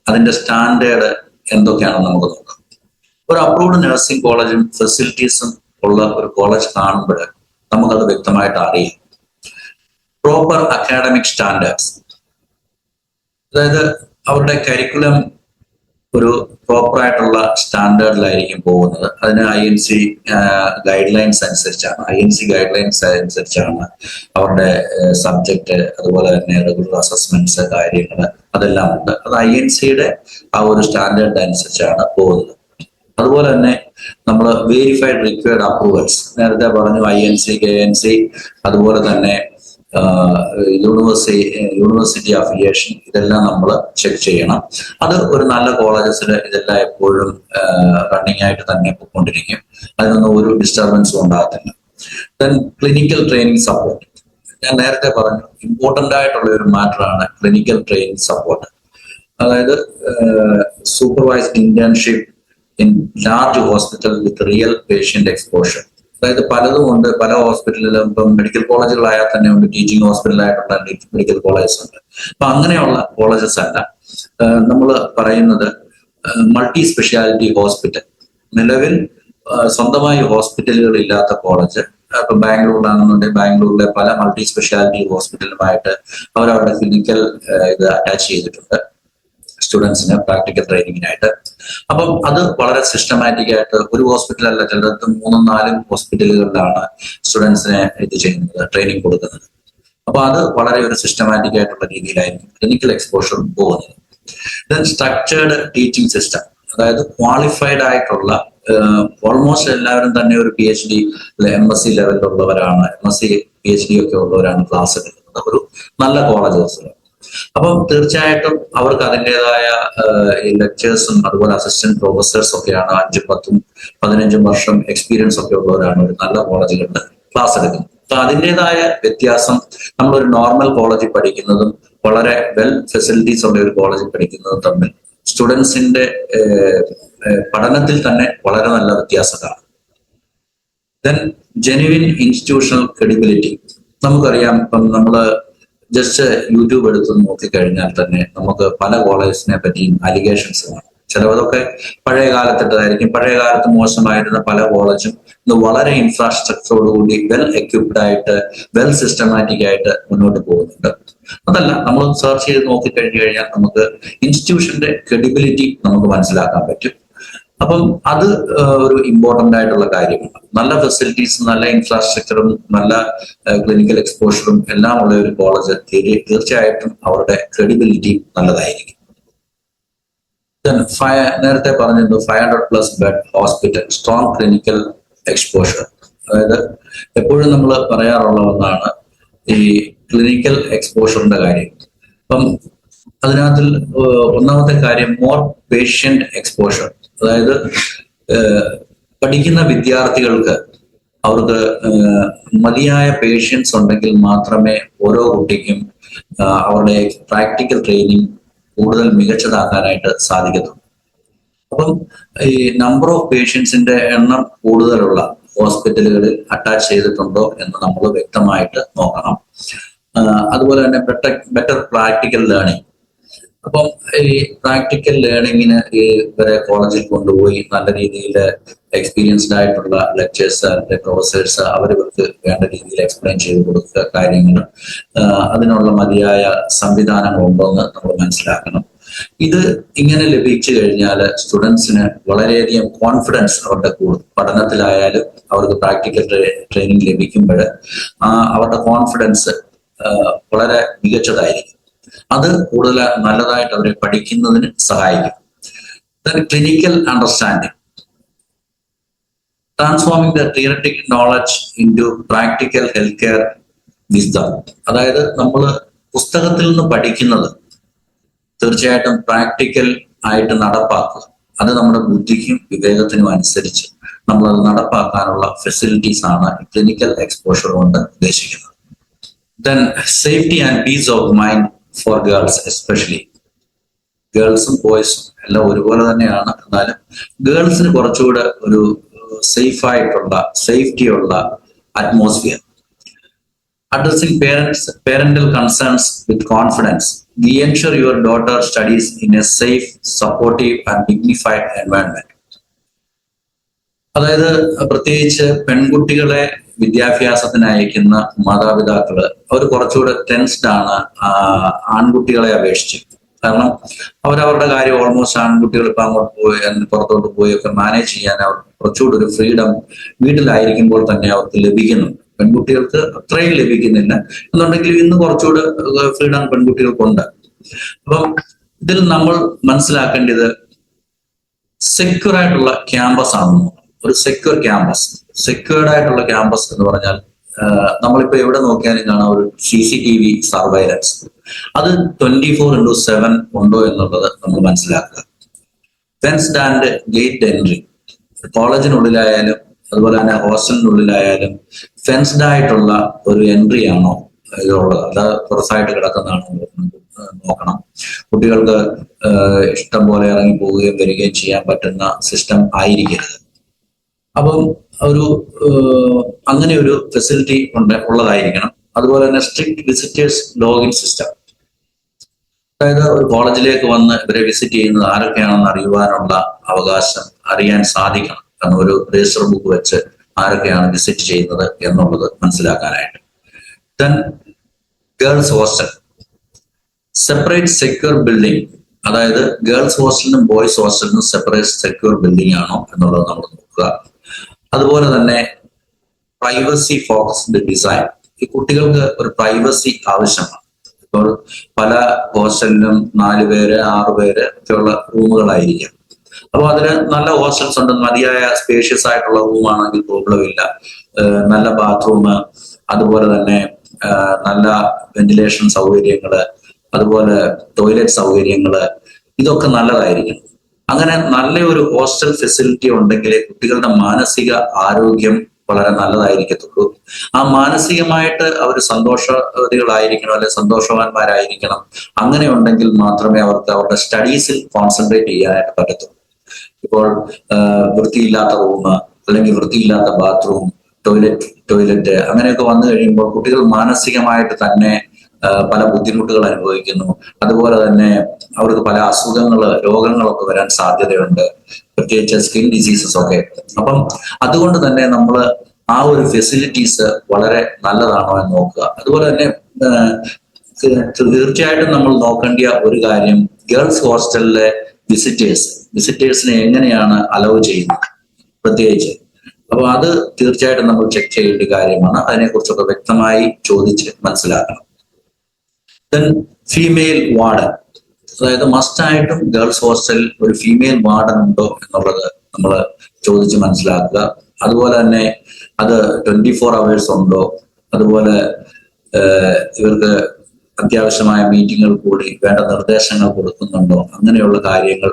അതിന്റെ സ്റ്റാൻഡേർഡ് എന്തൊക്കെയാണെന്ന് നമുക്ക് നോക്കാം. ഒരു അപ്രൂവ്ഡ് നഴ്സിംഗ് കോളേജും ഫെസിലിറ്റീസും ഉള്ള ഒരു കോളേജ് കാണുമ്പോൾ നമുക്കത് വ്യക്തമായിട്ട് അറിയാം. പ്രോപ്പർ അക്കാഡമിക് സ്റ്റാൻഡേർഡ്സ്, അതായത് അവരുടെ കരിക്കുലം ഒരു പ്രോപ്പർ ആയിട്ടുള്ള സ്റ്റാൻഡേർഡിലായിരിക്കും പോകുന്നത്. അതിന് INC ഗൈഡ് ലൈൻസ് അനുസരിച്ചാണ് അവരുടെ സബ്ജക്റ്റ്, അതുപോലെ തന്നെ റെഗുലർ അസസ്മെന്റ്സ്, കാര്യങ്ങൾ അതെല്ലാം ഉണ്ട്. അത് INCയുടെ ആ ഒരു സ്റ്റാൻഡേർഡ് അനുസരിച്ചാണ് പോകുന്നത്. അതുപോലെ തന്നെ നമ്മൾ വേരിഫൈഡ് റിക്വയർഡ് അപ്രൂവൽസ്, നേരത്തെ പറഞ്ഞു INC, KNC, അതുപോലെ തന്നെ യൂണിവേഴ്സിറ്റി അഫിലിയേഷൻ, ഇതെല്ലാം നമ്മൾ ചെക്ക് ചെയ്യണം. അത് ഒരു നല്ല കോളേജസിൽ ഇതെല്ലാം എപ്പോഴും റണ്ണിങ് ആയിട്ട് തന്നെ പോയിക്കൊണ്ടിരിക്കും. അതിനൊന്നും ഒരു ഡിസ്റ്റർബൻസും ഉണ്ടാകത്തില്ല. Then clinical training support. ഞാൻ നേരത്തെ പറഞ്ഞു ഇമ്പോർട്ടന്റ് ആയിട്ടുള്ള ഒരു മാറ്ററാണ് ക്ലിനിക്കൽ ട്രെയിനിങ് സപ്പോർട്ട്. അതായത് supervised internship in large hospital with real patient exposure. അതായത് പലതും ഉണ്ട്, പല ഹോസ്പിറ്റലിലും ഇപ്പം മെഡിക്കൽ കോളേജുകളായാൽ തന്നെ ഉണ്ട്, ടീച്ചിങ് ഹോസ്പിറ്റലായിട്ടുള്ള മെഡിക്കൽ കോളേജസ് ഉണ്ട്. അപ്പൊ അങ്ങനെയുള്ള കോളേജസ് അല്ല നമ്മൾ പറയുന്നത് മൾട്ടി സ്പെഷ്യാലിറ്റി ഹോസ്പിറ്റൽ. നിലവിൽ സ്വന്തമായി ഹോസ്പിറ്റലുകൾ ഇല്ലാത്ത കോളേജ്, ഇപ്പൊ ബാംഗ്ലൂരിലാണെന്നുണ്ടെങ്കിൽ ബാംഗ്ലൂരിലെ പല മൾട്ടി സ്പെഷ്യാലിറ്റി ഹോസ്പിറ്റലുമായിട്ട് അവരവരുടെ ക്ലിനിക്കൽ ഇത് അറ്റാച്ച് ചെയ്തിട്ടുണ്ട് സ്റ്റുഡൻസിന് പ്രാക്ടിക്കൽ ട്രെയിനിങ്ങിനായിട്ട്. അപ്പം അത് വളരെ സിസ്റ്റമാറ്റിക് ആയിട്ട് ഒരു ഹോസ്പിറ്റലല്ല, ചിലടത്ത് 3-4 ഹോസ്പിറ്റലുകളിലാണ് സ്റ്റുഡൻസിനെ ഇത് ചെയ്യുന്നത്, ട്രെയിനിങ് കൊടുക്കുന്നത്. അപ്പൊ അത് വളരെ ഒരു സിസ്റ്റമാറ്റിക് ആയിട്ടുള്ള രീതിയിലായിരിക്കും ക്ലിനിക്കൽ എക്സ്പോഷർ പോകുന്നത്. ദെൻ സ്ട്രക്ചേർഡ് ടീച്ചിങ് സിസ്റ്റം, അതായത് ക്വാളിഫൈഡ് ആയിട്ടുള്ള ഓൾമോസ്റ്റ് എല്ലാവരും തന്നെ ഒരു PhD MSc ലെവലിലുള്ളവരാണ്, MSc PhD ഒക്കെ ഉള്ളവരാണ് ക്ലാസ് എടുക്കുന്നത് ഒരു നല്ല കോളേജസിൽ. അപ്പം തീർച്ചയായിട്ടും അവർക്ക് അതിൻ്റെതായ ലെക്ചേഴ്സും അതുപോലെ അസിസ്റ്റന്റ് പ്രൊഫസേഴ്സ് ഒക്കെയാണ് 5-10-15 വർഷം എക്സ്പീരിയൻസ് ഒക്കെ ഉള്ളവരാണ് ഒരു നല്ല കോളേജുകളിൽ ക്ലാസ് എടുക്കുന്നത്. അപ്പൊ അതിൻ്റെതായ വ്യത്യാസം നമ്മളൊരു നോർമൽ കോളേജിൽ പഠിക്കുന്നതും വളരെ വെൽ ഫെസിലിറ്റീസ് ഉള്ള ഒരു കോളേജിൽ പഠിക്കുന്നതും തമ്മിൽ സ്റ്റുഡൻസിന്റെ പഠനത്തിൽ തന്നെ വളരെ നല്ല വ്യത്യാസം കാണും. Then genuine institutional credibility. നമുക്കറിയാം, ഇപ്പം നമ്മള് ജസ്റ്റ് യൂട്യൂബ് എടുത്ത് നോക്കിക്കഴിഞ്ഞാൽ തന്നെ നമുക്ക് പല കോളേജിനെ പറ്റിയും അലിഗേഷൻസ് കാണും. ചിലതൊക്കെ പഴയ കാലത്തിട്ടതായിരിക്കും. പഴയ കാലത്ത് മോശമായിരുന്ന പല കോളേജും ഇന്ന് വളരെ ഇൻഫ്രാസ്ട്രക്ചറോടുകൂടി വെൽ എക്യുപ്ഡ് ആയിട്ട് വെൽ സിസ്റ്റമാറ്റിക് ആയിട്ട് മുന്നോട്ട് പോകുന്നുണ്ട്. അതല്ല, നമ്മൾ സെർച്ച് ചെയ്ത് നോക്കിക്കഴിഞ്ഞു കഴിഞ്ഞാൽ നമുക്ക് ഇൻസ്റ്റിറ്റ്യൂഷന്റെ ക്രെഡിബിലിറ്റി നമുക്ക് മനസ്സിലാക്കാൻ പറ്റും. അപ്പം അത് ഒരു ഇമ്പോർട്ടന്റ് ആയിട്ടുള്ള കാര്യമാണ്. നല്ല ഫെസിലിറ്റീസ്, നല്ല ഇൻഫ്രാസ്ട്രക്ചറും നല്ല ക്ലിനിക്കൽ എക്സ്പോഷറും എല്ലാം ഉള്ള ഒരു കോളേജ് തീർച്ചയായിട്ടും അവരുടെ ക്രെഡിബിലിറ്റി നല്ലതായിരിക്കും. നേരത്തെ പറഞ്ഞിരുന്നു 500+ bed hospital, strong clinical exposure. അതായത് എപ്പോഴും നമ്മൾ പറയാറുള്ള ഒന്നാണ് ഈ ക്ലിനിക്കൽ എക്സ്പോഷറിന്റെ കാര്യം. അപ്പം അതിനകത്തിൽ ഒന്നാമത്തെ കാര്യം മോർ പേഷ്യന്റ് എക്സ്പോഷർ. അതായത് പഠിക്കുന്ന വിദ്യാർത്ഥികൾക്ക് അവർക്ക് മതിയായ പേഷ്യൻസ് ഉണ്ടെങ്കിൽ മാത്രമേ ഓരോ കുട്ടിക്കും അവരുടെ പ്രാക്ടിക്കൽ ട്രെയിനിങ് കൂടുതൽ മികച്ചതാക്കാനായിട്ട് സാധിക്കത്തുള്ളൂ. അപ്പം ഈ നമ്പർ ഓഫ് പേഷ്യൻസിന്റെ എണ്ണം കൂടുതലുള്ള ഹോസ്പിറ്റലുകളിൽ അറ്റാച്ച് ചെയ്തിട്ടുണ്ടോ എന്ന് നമ്മൾ വ്യക്തമായിട്ട് നോക്കണം. അതുപോലെ തന്നെ ബെറ്റർ പ്രാക്ടിക്കൽ ലേണിംഗ്. അപ്പം ഈ പ്രാക്ടിക്കൽ ലേണിങ്ങിന് ഈ ഇവരെ കോളേജിൽ കൊണ്ടുപോയി നല്ല രീതിയിൽ എക്സ്പീരിയൻസ്ഡ് ആയിട്ടുള്ള ലെക്ചേഴ്സ്, പ്രൊഫസേഴ്സ് അവർക്ക് വേണ്ട രീതിയിൽ എക്സ്പ്ലെയിൻ ചെയ്ത് കൊടുക്കുക കാര്യങ്ങൾ, അതിനുള്ള മതിയായ സംവിധാനങ്ങളുണ്ടോ എന്ന് നമ്മൾ മനസ്സിലാക്കണം. ഇത് ഇങ്ങനെ ലഭിച്ചു കഴിഞ്ഞാൽ സ്റ്റുഡൻസിന് വളരെയധികം കോൺഫിഡൻസ് അവരുടെ പഠനത്തിലായാലും അവർക്ക് പ്രാക്ടിക്കൽ ട്രെയിനിങ് ലഭിക്കുമ്പോൾ അവരുടെ കോൺഫിഡൻസ് വളരെ മികച്ചതായിരിക്കും. അത് കൂടുതൽ നല്ലതായിട്ട് അവരെ പഠിക്കുന്നതിന് സഹായിക്കും. Clinical understanding, transforming the theoretical knowledge into practical health care wisdom. അതായത് നമ്മൾ പുസ്തകത്തിൽ നിന്ന് പഠിക്കുന്നത് തീർച്ചയായിട്ടും പ്രാക്ടിക്കൽ ആയിട്ട് നടപ്പാക്കുക. അത് നമ്മുടെ ബുദ്ധിക്കും വിവേകത്തിനും അനുസരിച്ച് നമ്മളത് നടപ്പാക്കാനുള്ള ഫെസിലിറ്റീസ് ആണ് ക്ലിനിക്കൽ എക്സ്പോഷർ കൊണ്ട് ഉദ്ദേശിക്കുന്നത്. Then safety and peace of mind for girls, especially ഗേൾസും ബോയ്സും എല്ലാം ഒരുപോലെ തന്നെയാണ്. എന്നാലും ഗേൾസിന് കുറച്ചുകൂടെ ഒരു സേഫ്റ്റിയുള്ള atmosphere. Addressing parental concerns with confidence. We ensure your daughter studies in a safe, supportive and dignified environment. അതായത് പ്രത്യേകിച്ച് പെൺകുട്ടികളെ വിദ്യാഭ്യാസത്തിന് അയക്കുന്ന മാതാപിതാക്കള് അവർ കുറച്ചുകൂടെ ടെൻസ്ഡ് ആണ് ആൺകുട്ടികളെ അപേക്ഷിച്ച്. കാരണം അവരവരുടെ കാര്യം ഓൾമോസ്റ്റ് ആൺകുട്ടികൾ ഇപ്പൊ അങ്ങോട്ട് പോയി പുറത്തോട്ട് പോയി ഒക്കെ മാനേജ് ചെയ്യാൻ അവർ കുറച്ചുകൂടി ഒരു ഫ്രീഡം വീട്ടിലായിരിക്കുമ്പോൾ തന്നെ അവർക്ക് ലഭിക്കുന്നുണ്ട്. പെൺകുട്ടികൾക്ക് അത്രയും ലഭിക്കുന്നില്ല എന്നുണ്ടെങ്കിൽ ഇന്ന് കുറച്ചുകൂടെ ഫ്രീഡം പെൺകുട്ടികൾക്കുണ്ട്. അപ്പം ഇതിൽ നമ്മൾ മനസ്സിലാക്കേണ്ടത് സെക്യൂർ ആയിട്ടുള്ള ക്യാമ്പസ് ആണെന്ന്. ഒരു സെക്യൂർ ക്യാമ്പസ്, സെക്യൂർഡ് ആയിട്ടുള്ള ക്യാമ്പസ് എന്ന് പറഞ്ഞാൽ നമ്മളിപ്പോ എവിടെ നോക്കിയാലും കാണാം ഒരു CCTV സർവൈലൻസ്. അത് 24/7 ഉണ്ടോ എന്നുള്ളത് നമ്മൾ മനസ്സിലാക്കുക. ഫെൻസ്ഡ് ആൻഡ് ഗേറ്റ് എൻട്രി, കോളേജിനുള്ളിലായാലും അതുപോലെ തന്നെ ഹോസ്റ്റലിനുള്ളിലായാലും ഫെൻസ്ഡ് ആയിട്ടുള്ള ഒരു എൻട്രി ആണോ ഇതുള്ളത്, അത് പുറത്തായിട്ട് കിടക്കുന്നതാണോ നോക്കണം. കുട്ടികൾക്ക് ഇഷ്ടം പോലെ ഇറങ്ങി പോവുകയും വരികയും ചെയ്യാൻ പറ്റുന്ന സിസ്റ്റം ആയിരിക്കരുത്. അപ്പം ഒരു അങ്ങനെ ഒരു ഫെസിലിറ്റി ഉള്ളതായിരിക്കണം. അതുപോലെ തന്നെ സ്ട്രിക്ട് വിസിറ്റേഴ്സ് ലോഗിൻ സിസ്റ്റം, അതായത് ഒരു കോളേജിലേക്ക് വന്ന് ഇവരെ വിസിറ്റ് ചെയ്യുന്നത് ആരൊക്കെയാണെന്ന് അറിയുവാനുള്ള അവകാശം അറിയാൻ സാധിക്കണം. കാരണം ഒരു രജിസ്റ്റർ ബുക്ക് വെച്ച് ആരൊക്കെയാണ് വിസിറ്റ് ചെയ്യുന്നത് എന്നുള്ളത് മനസ്സിലാക്കാനായിട്ട്. Then girls hostel, separate secure building, അതായത് ഗേൾസ് ഹോസ്റ്റലിനും ബോയ്സ് ഹോസ്റ്റലിനും സെപ്പറേറ്റ് സെക്യൂർ ബിൽഡിംഗ് ആണോ എന്നുള്ളത് നമ്മൾ നോക്കുക. അതുപോലെ തന്നെ പ്രൈവസി ഫോക്കസ്ഡ് ഡിസൈൻ, ഈ കുട്ടികൾക്ക് ഒരു പ്രൈവസി ആവശ്യമാണ്. ഇപ്പോൾ പല ഹോസ്റ്റലിലും 4 പേര് 6 പേര് ഒക്കെയുള്ള റൂമുകളായിരിക്കാം. അപ്പോൾ അതിന് നല്ല ഹോസ്റ്റൽസ് ഉണ്ട്, മതിയായ സ്പേഷ്യസ് ആയിട്ടുള്ള റൂമാണെങ്കിൽ പ്രോബ്ലം ഇല്ല, നല്ല ബാത്റൂം, അതുപോലെ തന്നെ നല്ല വെന്റിലേഷൻ സൗകര്യങ്ങള്, അതുപോലെ ടോയ്ലറ്റ് സൗകര്യങ്ങള്, ഇതൊക്കെ നല്ലതായിരിക്കും. അങ്ങനെ നല്ല ഒരു ഹോസ്റ്റൽ ഫെസിലിറ്റി ഉണ്ടെങ്കിൽ കുട്ടികളുടെ മാനസിക ആരോഗ്യം വളരെ നല്ലതായിരിക്കത്തുള്ളൂ. ആ മാനസികമായിട്ട് അവർ സന്തോഷവതികളായിരിക്കണം, അല്ലെ സന്തോഷവാന്മാരായിരിക്കണം. അങ്ങനെ ഉണ്ടെങ്കിൽ മാത്രമേ അവർക്ക് അവരുടെ സ്റ്റഡീസിൽ കോൺസെൻട്രേറ്റ് ചെയ്യാനായിട്ട് പറ്റത്തുള്ളൂ. ഇപ്പോൾ വൃത്തിയില്ലാത്ത റൂം, അല്ലെങ്കിൽ വൃത്തിയില്ലാത്ത ബാത്റൂം, ടോയ്ലറ്റ് അങ്ങനെയൊക്കെ വന്നു കഴിയുമ്പോൾ കുട്ടികൾ മാനസികമായിട്ട് തന്നെ പല ബുദ്ധിമുട്ടുകൾ അനുഭവിക്കുന്നു. അതുപോലെ തന്നെ അവർക്ക് പല രോഗങ്ങളൊക്കെ വരാൻ സാധ്യതയുണ്ട്, പ്രത്യേകിച്ച് സ്കിൻ ഡിസീസസ് ഒക്കെ. അപ്പം അതുകൊണ്ട് തന്നെ നമ്മൾ ആ ഒരു ഫെസിലിറ്റീസ് വളരെ നല്ലതാണോ എന്ന് നോക്കുക. അതുപോലെ തന്നെ തീർച്ചയായിട്ടും നമ്മൾ നോക്കേണ്ട ഒരു കാര്യം, ഗേൾസ് ഹോസ്റ്റലിലെ വിസിറ്റേഴ്സിനെ എങ്ങനെയാണ് അലൗ ചെയ്യുന്നത് പ്രത്യേകിച്ച്. അപ്പൊ അത് തീർച്ചയായിട്ടും നമ്മൾ ചെക്ക് ചെയ്യേണ്ട കാര്യമാണ്. അതിനെക്കുറിച്ചൊക്കെ വ്യക്തമായി ചോദിച്ച് മനസ്സിലാക്കണം. ദെൻ ഫീമെയിൽ വാർഡൻ, അതായത് മസ്റ്റായിട്ടും ഗേൾസ് ഹോസ്റ്റലിൽ ഒരു ഫീമെയിൽ വാർഡൻ ഉണ്ടോ എന്നുള്ളത് നമ്മൾ ചോദിച്ച് മനസ്സിലാക്കുക. അതുപോലെ തന്നെ അത് 24 hours ഉണ്ടോ, അതുപോലെ ഇവർക്ക് അത്യാവശ്യമായ മീറ്റിങ്ങുകൾ കൂടി വേണ്ട നിർദ്ദേശങ്ങൾ കൊടുക്കുന്നുണ്ടോ, അങ്ങനെയുള്ള കാര്യങ്ങൾ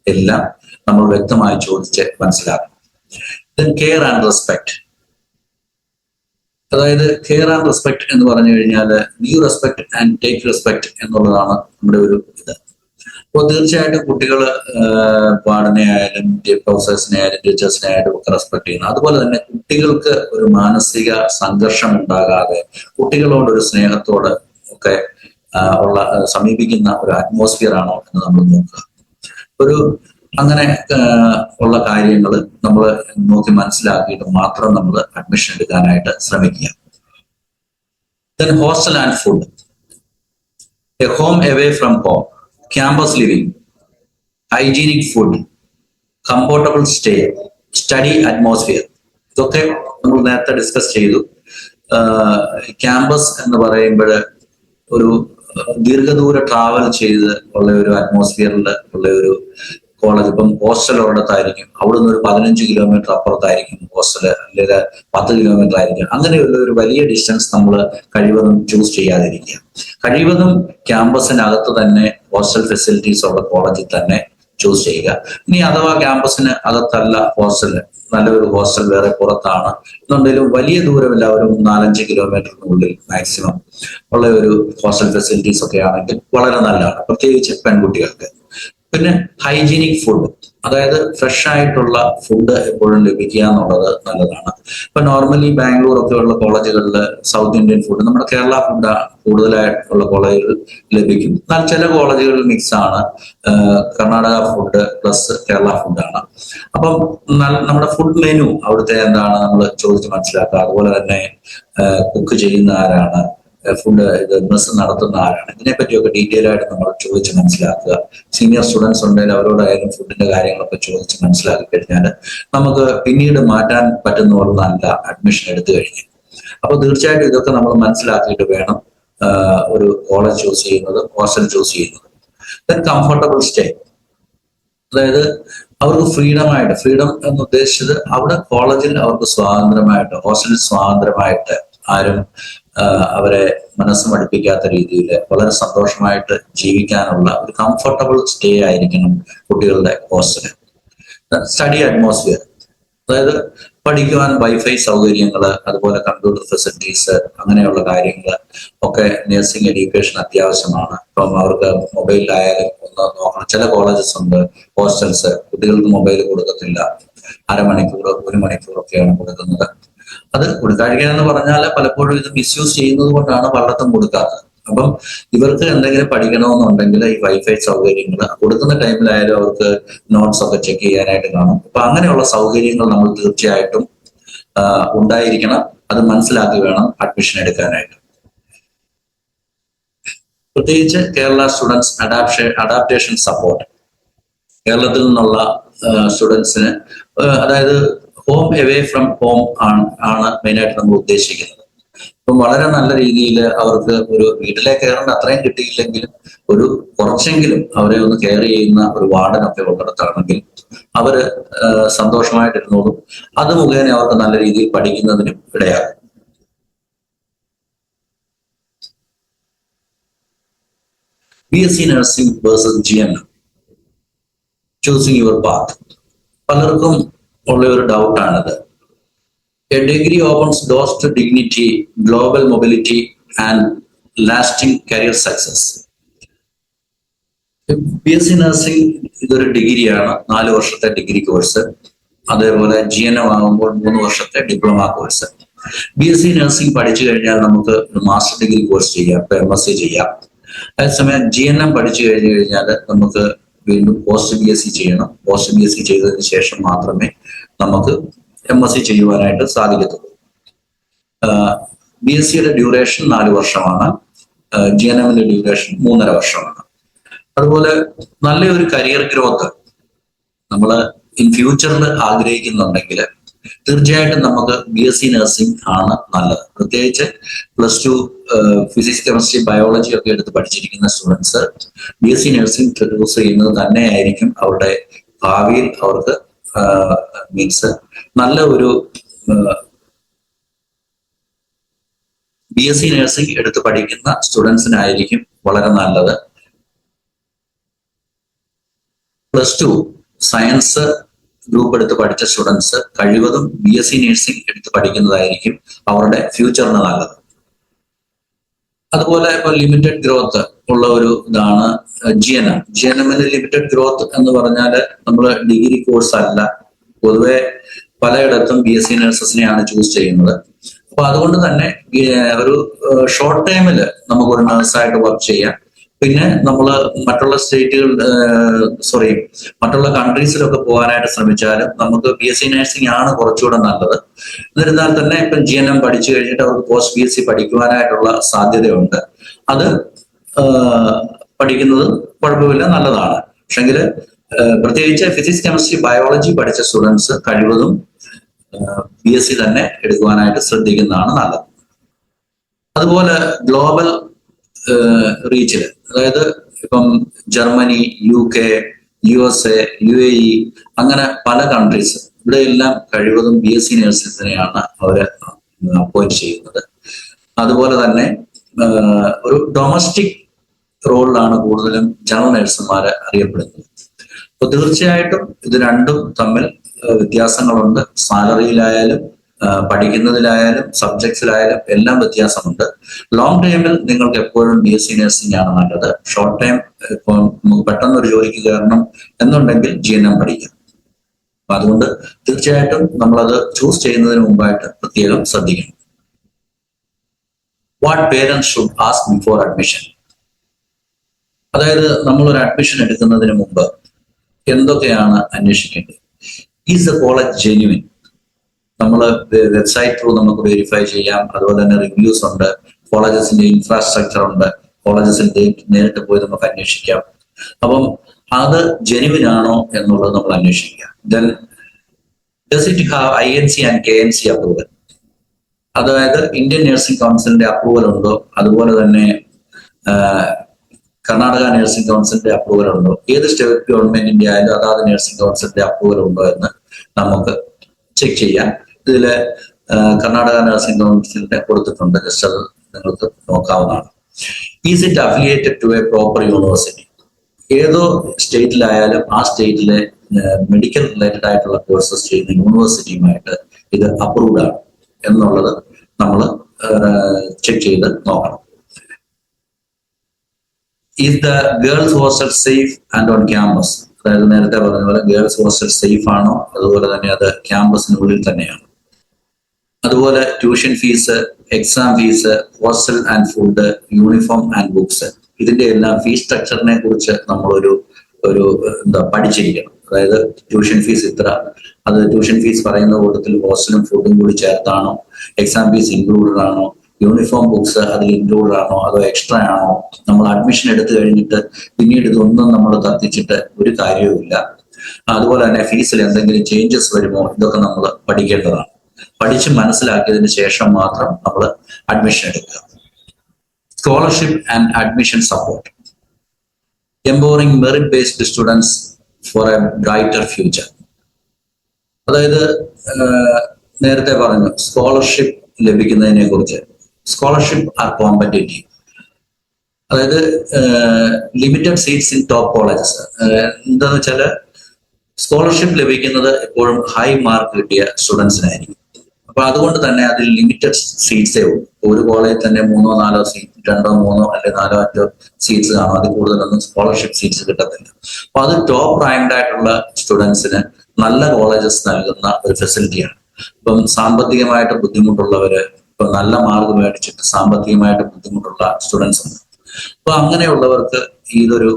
എല്ലാം നമ്മൾ വ്യക്തമായി ചോദിച്ച് മനസ്സിലാക്കണം. ദെൻ കെയർ ആൻഡ് റെസ്പെക്ട്, അതായത് കെയർ ആൻഡ് റെസ്പെക്ട് എന്ന് പറഞ്ഞു കഴിഞ്ഞാൽ give respect and take respect എന്നുള്ളതാണ് നമ്മുടെ ഒരു ഇത്. അപ്പോൾ തീർച്ചയായിട്ടും കുട്ടികൾ വാർഡനെ ആയാലും പ്രൊഫസേഴ്സിനെ ആയാലും ടീച്ചേഴ്സിനെ ആയാലും ഒക്കെ റെസ്പെക്ട് ചെയ്യണം. അതുപോലെ തന്നെ കുട്ടികൾക്ക് ഒരു മാനസിക സംഘർഷം ഉണ്ടാകാതെ കുട്ടികളോടൊരു സ്നേഹത്തോട് ഒക്കെ സമീപിക്കുന്ന ഒരു അറ്റ്മോസ്ഫിയർ ആണോ എന്ന് നമ്മൾ നോക്കുക. ഒരു അങ്ങനെ ഉള്ള കാര്യങ്ങൾ നമ്മൾ നോക്കി മനസ്സിലാക്കിയിട്ട് മാത്രം നമ്മൾ അഡ്മിഷൻ എടുക്കാനായിട്ട് ശ്രമിക്കുക. Then hostel and food, A home away from home, campus living, hygienic food, comfortable stay, study atmosphere, ഇതൊക്കെ നമ്മൾ നേരത്തെ ഡിസ്കസ് ചെയ്തു. ക്യാമ്പസ് എന്ന് പറയുമ്പോൾ ഒരു ദീർഘദൂര ട്രാവൽ ചെയ്ത് ഉള്ള ഒരു അറ്റ്മോസ്ഫിയറിൽ ഉള്ള ഒരു കോളേജ്. ഇപ്പം ഹോസ്റ്റൽ ഒരിടത്തായിരിക്കും, അവിടുന്ന് ഒരു 15 കിലോമീറ്റർ അപ്പുറത്തായിരിക്കും ഹോസ്റ്റൽ, അല്ലെങ്കിൽ 10 കിലോമീറ്റർ ആയിരിക്കും. അങ്ങനെയുള്ള ഒരു വലിയ ഡിസ്റ്റൻസ് നമ്മൾ കഴിവതും ചൂസ് ചെയ്യാതിരിക്കുക. കഴിവതും ക്യാമ്പസിനകത്ത് തന്നെ ഹോസ്റ്റൽ ഫെസിലിറ്റീസ് ഉള്ള കോളേജിൽ തന്നെ ചൂസ് ചെയ്യുക. ഇനി അഥവാ ക്യാമ്പസിന് അകത്തല്ല ഹോസ്റ്റൽ, നല്ലൊരു ഹോസ്റ്റൽ വേറെ പുറത്താണ് എന്നുണ്ടെങ്കിലും വലിയ ദൂരമില്ല, ഒരു 4-5 കിലോമീറ്ററിനുള്ളിൽ മാക്സിമം ഉള്ള ഒരു ഹോസ്റ്റൽ ഫെസിലിറ്റീസ് ഒക്കെ ആണെങ്കിൽ വളരെ നല്ലതാണ്, പ്രത്യേകിച്ച് പെൺകുട്ടികൾക്ക്. പിന്നെ ഹൈജീനിക് ഫുഡ്, അതായത് ഫ്രഷ് ആയിട്ടുള്ള ഫുഡ് എപ്പോഴും ലഭിക്കുക എന്നുള്ളത് നല്ലതാണ്. ഇപ്പൊ നോർമലി ബാംഗ്ലൂർ ഒക്കെ ഉള്ള കോളേജുകളിൽ സൗത്ത് ഇന്ത്യൻ ഫുഡ്, നമ്മുടെ കേരള ഫുഡ് കൂടുതലായിട്ടുള്ള കോളേജുകൾ ലഭിക്കും. എന്നാൽ ചില കോളേജുകളിൽ മിക്സ് ആണ്, കർണാടക ഫുഡ് പ്ലസ് കേരള ഫുഡാണ്. അപ്പം നമ്മുടെ ഫുഡ് മെനു അവിടുത്തെ എന്താണ് നമ്മൾ ചോദിച്ച് മനസ്സിലാക്കുക. അതുപോലെ തന്നെ കുക്ക് ചെയ്യുന്ന ആരാണ്, ഫുഡ് ഇത് മെസ് നടത്തുന്ന ആരാണ്, ഇതിനെപ്പറ്റിയൊക്കെ ഡീറ്റെയിൽ ആയിട്ട് നമ്മൾ ചോദിച്ച് മനസ്സിലാക്കുക. സീനിയർ സ്റ്റുഡൻസ് ഉണ്ടെങ്കിൽ അവരോടായാലും ഫുഡിന്റെ കാര്യങ്ങളൊക്കെ ചോദിച്ച് മനസ്സിലാക്കി കഴിഞ്ഞാൽ നമുക്ക് പിന്നീട് മാറ്റാൻ പറ്റുന്ന ഒരു നല്ല അഡ്മിഷൻ എടുത്തു കഴിഞ്ഞു. അപ്പൊ തീർച്ചയായിട്ടും ഇതൊക്കെ നമ്മൾ മനസ്സിലാക്കിയിട്ട് വേണം ഒരു കോളേജ് ചൂസ് ചെയ്യുന്നത്, ഹോസ്റ്റൽ ചൂസ് ചെയ്യുന്നത്. ദെൻ കംഫർട്ടബിൾ സ്റ്റേ, അതായത് അവർക്ക് ഫ്രീഡം എന്ന് ഉദ്ദേശിച്ചത് അവിടെ കോളേജിൽ അവർക്ക് സ്വാതന്ത്ര്യമായിട്ട്, ഹോസ്റ്റലിൽ സ്വാതന്ത്ര്യമായിട്ട് ആരും അവരെ മനസ്സ് മടുപ്പിക്കാത്ത രീതിയിൽ വളരെ സന്തോഷമായിട്ട് ജീവിക്കാനുള്ള ഒരു കംഫർട്ടബിൾ സ്റ്റേ ആയിരിക്കണം കുട്ടികളുടെ ഹോസ്റ്റല്. സ്റ്റഡി അറ്റ്മോസ്ഫിയർ, അതായത് പഠിക്കുവാൻ വൈഫൈ സൗകര്യങ്ങൾ, അതുപോലെ കമ്പ്യൂട്ടർ ഫെസിലിറ്റീസ്, അങ്ങനെയുള്ള കാര്യങ്ങൾ ഒക്കെ നഴ്സിംഗ് എഡ്യൂക്കേഷൻ അത്യാവശ്യമാണ്. ഇപ്പം അവർക്ക് മൊബൈലിലായാലും ഒന്ന് നോക്കണം. ചില കോളേജസ് ഉണ്ട്, ഹോസ്റ്റൽസ്, കുട്ടികൾക്ക് മൊബൈൽ കൊടുക്കത്തില്ല, അരമണിക്കൂർ 1 മണിക്കൂറൊക്കെയാണ് കൊടുക്കുന്നത്. അത് കൊടുക്കാതിരിക്കുക എന്ന് പറഞ്ഞാൽ പലപ്പോഴും ഇത് മിസ്യൂസ് ചെയ്യുന്നത് കൊണ്ടാണ് പലയിടത്തും കൊടുക്കാത്തത്. അപ്പം ഇവർക്ക് എന്തെങ്കിലും പഠിക്കണമെന്നുണ്ടെങ്കിൽ ഈ വൈഫൈ സൗകര്യങ്ങൾ കൊടുക്കുന്ന ടൈമിലായാലും അവർക്ക് നോട്ട്സ് ഒക്കെ ചെക്ക് ചെയ്യാനായിട്ട് കാണും. അപ്പൊ അങ്ങനെയുള്ള സൗകര്യങ്ങൾ നമ്മൾ തീർച്ചയായിട്ടും ഉണ്ടായിരിക്കണം. അത് മനസ്സിലാക്കി വേണം അഡ്മിഷൻ എടുക്കാനായിട്ട്. പ്രത്യേകിച്ച് കേരള സ്റ്റുഡൻസ് അഡാപ്റ്റേഷൻ സപ്പോർട്ട്, കേരളത്തിൽ നിന്നുള്ള സ്റ്റുഡൻസിന്, അതായത് ഹോം എവേ ഫ്രം ഹോം ആണ് മെയിനായിട്ട് നമ്മൾ ഉദ്ദേശിക്കുന്നത്. അപ്പം വളരെ നല്ല രീതിയിൽ അവർക്ക് ഒരു വീട്ടിലെ കെയറിന്റെ അത്രയും കിട്ടിയില്ലെങ്കിലും ഒരു കുറച്ചെങ്കിലും അവരെ ഒന്ന് കെയർ ചെയ്യുന്ന ഒരു വാർഡനൊക്കെ ഉള്ളിടത്താണെങ്കിൽ അവര് സന്തോഷമായിട്ടിരുന്നോളും. അത് മുഖേന അവർക്ക് നല്ല രീതിയിൽ പഠിക്കുന്നതിനും ഇടയാകും. BSc nursing versus GNM, choosing your path. പലർക്കും ഉള്ള ഒരു ഡൗട്ടാണിത്. A degree opens doors to dignity, global mobility and lasting career success. BSc nursing ഇതൊരു ഡിഗ്രിയാണ്, 4 വർഷത്തെ ഡിഗ്രി കോഴ്സ്. അതേപോലെ GNM ആകുമ്പോൾ 3 വർഷത്തെ ഡിപ്ലോമ കോഴ്സ്. BSc നഴ്സിംഗ് പഠിച്ചു കഴിഞ്ഞാൽ നമുക്ക് ഒരു മാസ്റ്റർ ഡിഗ്രി കോഴ്സ് ചെയ്യാം, MSc ചെയ്യാം. അതേസമയം GNM പഠിച്ചു കഴിഞ്ഞു കഴിഞ്ഞാൽ നമുക്ക് വീണ്ടും പോസ്റ്റ് BSc ചെയ്യണം. പോസ്റ്റ് BSc ചെയ്തതിന് ശേഷം മാത്രമേ നമുക്ക് MSc ചെയ്യുവാനായിട്ട് സാധിക്കത്തുള്ളൂ. BScയുടെ ഡ്യൂറേഷൻ 4 വർഷമാണ്, GNMന്റെ ഡ്യൂറേഷൻ 3.5 വർഷമാണ്. അതുപോലെ നല്ലൊരു കരിയർ ഗ്രോത്ത് നമ്മൾ ഇൻ ഫ്യൂച്ചറിൽ ആഗ്രഹിക്കുന്നുണ്ടെങ്കിൽ തീർച്ചയായിട്ടും നമുക്ക് BSc നഴ്സിംഗ് ആണ് നല്ലത്. പ്രത്യേകിച്ച് +2 ഫിസിക്സ്, കെമിസ്ട്രി, ബയോളജി ഒക്കെ എടുത്ത് പഠിച്ചിരിക്കുന്ന സ്റ്റുഡൻസ് BSc നഴ്സിംഗ് ചൂസ് ചെയ്യുന്നത് തന്നെയായിരിക്കും അവരുടെ ഭാവിയിൽ അവർക്ക് മീൻസ് നല്ല ഒരു BSc നഴ്സിംഗ് എടുത്ത് പഠിക്കുന്ന സ്റ്റുഡൻസിനായിരിക്കും വളരെ നല്ലത്. +2 സയൻസ് ഗ്രൂപ്പ് എടുത്ത് പഠിച്ച സ്റ്റുഡൻസ് കഴിവതും BSc നഴ്സിംഗ് എടുത്ത് പഠിക്കുന്നതായിരിക്കും അവരുടെ ഫ്യൂച്ചറിന് നല്ലത്. അതുപോലെ ഇപ്പൊ ലിമിറ്റഡ് ഗ്രോത്ത് ഉള്ള ഒരു ഇതാണ് GNMന്റെ ലിമിറ്റഡ് ഗ്രോത്ത് എന്ന് പറഞ്ഞാൽ നമ്മൾ ഡിഗ്രി കോഴ്സ് അല്ല, പൊതുവെ പലയിടത്തും BSc നഴ്സസിനെയാണ് ചൂസ് ചെയ്യുന്നത്. അപ്പൊ അതുകൊണ്ട് തന്നെ ഒരു ഷോർട്ട് ടൈമിൽ നമുക്കൊരു നഴ്സായിട്ട് വർക്ക് ചെയ്യാം. പിന്നെ നമ്മൾ മറ്റുള്ള മറ്റുള്ള കൺട്രീസിലൊക്കെ പോകാനായിട്ട് ശ്രമിച്ചാലും നമുക്ക് BSc നഴ്സിംഗ് ആണ് കുറച്ചുകൂടെ നല്ലത്. എന്നിരുന്നാൽ തന്നെ ഇപ്പം GNM പഠിച്ചു കഴിഞ്ഞിട്ട് അവർക്ക് പോസ്റ്റ് BSc പഠിക്കുവാനായിട്ടുള്ള സാധ്യതയുണ്ട്. അത് പഠിക്കുന്നത് കുഴപ്പമില്ല, നല്ലതാണ്. പക്ഷെങ്കിൽ പ്രത്യേകിച്ച് ഫിസിക്സ്, കെമിസ്ട്രി, ബയോളജി പഠിച്ച സ്റ്റുഡൻസ് കഴിവതും BSc തന്നെ എടുക്കുവാനായിട്ട് ശ്രദ്ധിക്കുന്നതാണ് നല്ലത്. അതുപോലെ ഗ്ലോബൽ റീച്ചിൽ, അതായത് ഇപ്പം ജർമ്മനി, UK, USA, UAE അങ്ങനെ പല കൺട്രീസ്, ഇവിടെയെല്ലാം കഴിവതും BSc നഴ്സസിനെയാണ് അവര് അപ്പോയിന്റ് ചെയ്യുന്നത്. അതുപോലെ തന്നെ ഒരു ഡൊമസ്റ്റിക് റോളിലാണ് കൂടുതലും ജനറൽ നഴ്സുമാരെ അറിയപ്പെടുന്നത്. അപ്പൊ തീർച്ചയായിട്ടും ഇത് രണ്ടും തമ്മിൽ വ്യത്യാസങ്ങളുണ്ട്. സാലറിയിലായാലും പഠിക്കുന്നതിലായാലും സബ്ജക്ട്സിലായാലും എല്ലാം വ്യത്യാസമുണ്ട്. ലോങ് ടൈമിൽ നിങ്ങൾക്ക് എപ്പോഴും BSc നഴ്സിംഗ് ആണ് നല്ലത്. ഷോർട്ട് ടൈം ഇപ്പോൾ നമുക്ക് പെട്ടെന്ന് ഒരു ജോലിക്ക് കയറണം എന്നുണ്ടെങ്കിൽ GNM പഠിക്കാം. അപ്പൊ അതുകൊണ്ട് തീർച്ചയായിട്ടും നമ്മളത് ചൂസ് ചെയ്യുന്നതിന് മുമ്പായിട്ട് പ്രത്യേകം ശ്രദ്ധിക്കണം. What parents should ask before admission, അതായത് നമ്മളൊരു അഡ്മിഷൻ എടുക്കുന്നതിന് മുമ്പ് എന്തൊക്കെയാണ് അന്വേഷിക്കേണ്ടത്? Is the college genuine? നമ്മൾ വെബ്സൈറ്റ് ത്രൂ നമുക്ക് വെരിഫൈ ചെയ്യാം. അതുപോലെ തന്നെ റിവ്യൂസ് ഉണ്ട്, കോളേജസിന്റെ ഇൻഫ്രാസ്ട്രക്ചർ ഉണ്ട്, കോളേജസിൽ നേരിട്ട് പോയി നമുക്ക് അന്വേഷിക്കാം. അപ്പം അത് ജെന്യുവിൻ ആണോ എന്നുള്ളത് നമ്മൾ അന്വേഷിക്കുക. Then does it have INC and KNC approval? അതായത് ഇന്ത്യൻ നഴ്സിംഗ് കൗൺസിലിന്റെ അപ്രൂവൽ ഉണ്ടോ, അതുപോലെ തന്നെ കർണാടക നഴ്സിംഗ് കൗൺസിലിന്റെ അപ്രൂവൽ ഉണ്ടോ, ഏത് സ്റ്റേറ്റ് ഗവൺമെന്റിന്റെ ആയാലും അതാത് നഴ്സിംഗ് കൗൺസിലിന്റെ അപ്രൂവൽ ഉണ്ടോ എന്ന് നമുക്ക് ചെക്ക് ചെയ്യാം. ഇതില് കർണാടക നഴ്സിംഗ് കൗൺസിലിന്റെ കൊടുത്തിട്ടുണ്ട്, ജസ്റ്റ് അത് നിങ്ങൾക്ക് നോക്കാവുന്നതാണ്. Is it affiliated to a proper university? ഏതോ സ്റ്റേറ്റിലായാലും ആ സ്റ്റേറ്റിലെ മെഡിക്കൽ റിലേറ്റഡ് ആയിട്ടുള്ള കോഴ്സസ് ചെയ്യുന്ന യൂണിവേഴ്സിറ്റിയുമായിട്ട് ഇത് അപ്രൂവ്ഡ് ആണ് എന്നുള്ളത് നമ്മൾ ചെക്ക് ചെയ്ത് നോക്കണം. Is the girls hostel safe and on campus? അതായത് നേരത്തെ പറഞ്ഞ പോലെ ഗേൾസ് ഹോസ്റ്റൽ സേഫ് ആണോ, അതുപോലെ തന്നെ അത് ക്യാമ്പസിനുള്ളിൽ തന്നെയാണ്. അതുപോലെ tuition fees, exam fees, hostel and food, uniform and books, ഇതിന്റെ എല്ലാം ഫീസ് സ്ട്രക്ചറിനെ കുറിച്ച് നമ്മളൊരു പഠിച്ചിരിക്കണം. അതായത് ട്യൂഷൻ ഫീസ് ഇത്ര, അത് ട്യൂഷൻ ഫീസ് പറയുന്ന കൂട്ടത്തിൽ ഹോസ്റ്റലും ഫുഡും കൂടി ചേർത്താണോ, എക്സാം ഫീസ് ഇൻക്ലൂഡഡ് ആണോ, യൂണിഫോം ബുക്സ് അതിൽ ഇൻക്ലൂഡഡ് ആണോ, അതോ എക്സ്ട്രാ ആണോ, നമ്മൾ അഡ്മിഷൻ എടുത്തു കഴിഞ്ഞിട്ട് പിന്നീട് ഇതൊന്നും നമ്മൾ തർക്കിച്ചിട്ട് ഒരു കാര്യവുമില്ല. അതുപോലെ തന്നെ ഫീസിൽ എന്തെങ്കിലും ചേഞ്ചസ് വരുമോ, ഇതൊക്കെ നമ്മൾ പഠിക്കേണ്ടതാണ്. പഠിച്ച് മനസ്സിലാക്കിയതിന് ശേഷം മാത്രം നമ്മൾ അഡ്മിഷൻ എടുക്കുക. Scholarship and admission support, empowering merit based students four A brighter future. അതായത് നേരത്തെ പറഞ്ഞു സ്കോളർഷിപ്പ് ലഭിക്കുന്നതിനെ കുറിച്ച്. സ്കോളർഷിപ്പ് ആർ കോമ്പറ്റേറ്റീവ്, അതായത് limited seats in top colleges. എന്താന്ന് വെച്ചാൽ സ്കോളർഷിപ്പ് ലഭിക്കുന്നത് എപ്പോഴും ഹൈ മാർക്ക് കിട്ടിയ സ്റ്റുഡൻസിനായിരിക്കും. അപ്പൊ അതുകൊണ്ട് തന്നെ അതിൽ ലിമിറ്റഡ് സീറ്റ്സേ ഉള്ളൂ. ഒരു കോളേജിൽ തന്നെ 3-4 സീറ്റ്, 2-3 അല്ലെങ്കിൽ 4-5 സീറ്റ്സ് കാണും. അതിൽ കൂടുതലൊന്നും സ്കോളർഷിപ്പ് സീറ്റ്സ് കിട്ടത്തില്ല. അപ്പൊ അത് ടോപ്പ് റാങ്ക്ഡ് ആയിട്ടുള്ള സ്റ്റുഡൻസിന് നല്ല കോളേജസ് നൽകുന്ന ഒരു ഫെസിലിറ്റിയാണ്. ഇപ്പം സാമ്പത്തികമായിട്ട് ബുദ്ധിമുട്ടുള്ളവര്, ഇപ്പൊ നല്ല മാർക്ക് മേടിച്ചിട്ട് സാമ്പത്തികമായിട്ട് ബുദ്ധിമുട്ടുള്ള സ്റ്റുഡൻസ് ഉണ്ട്. അപ്പൊ അങ്ങനെയുള്ളവർക്ക് ഇതൊരു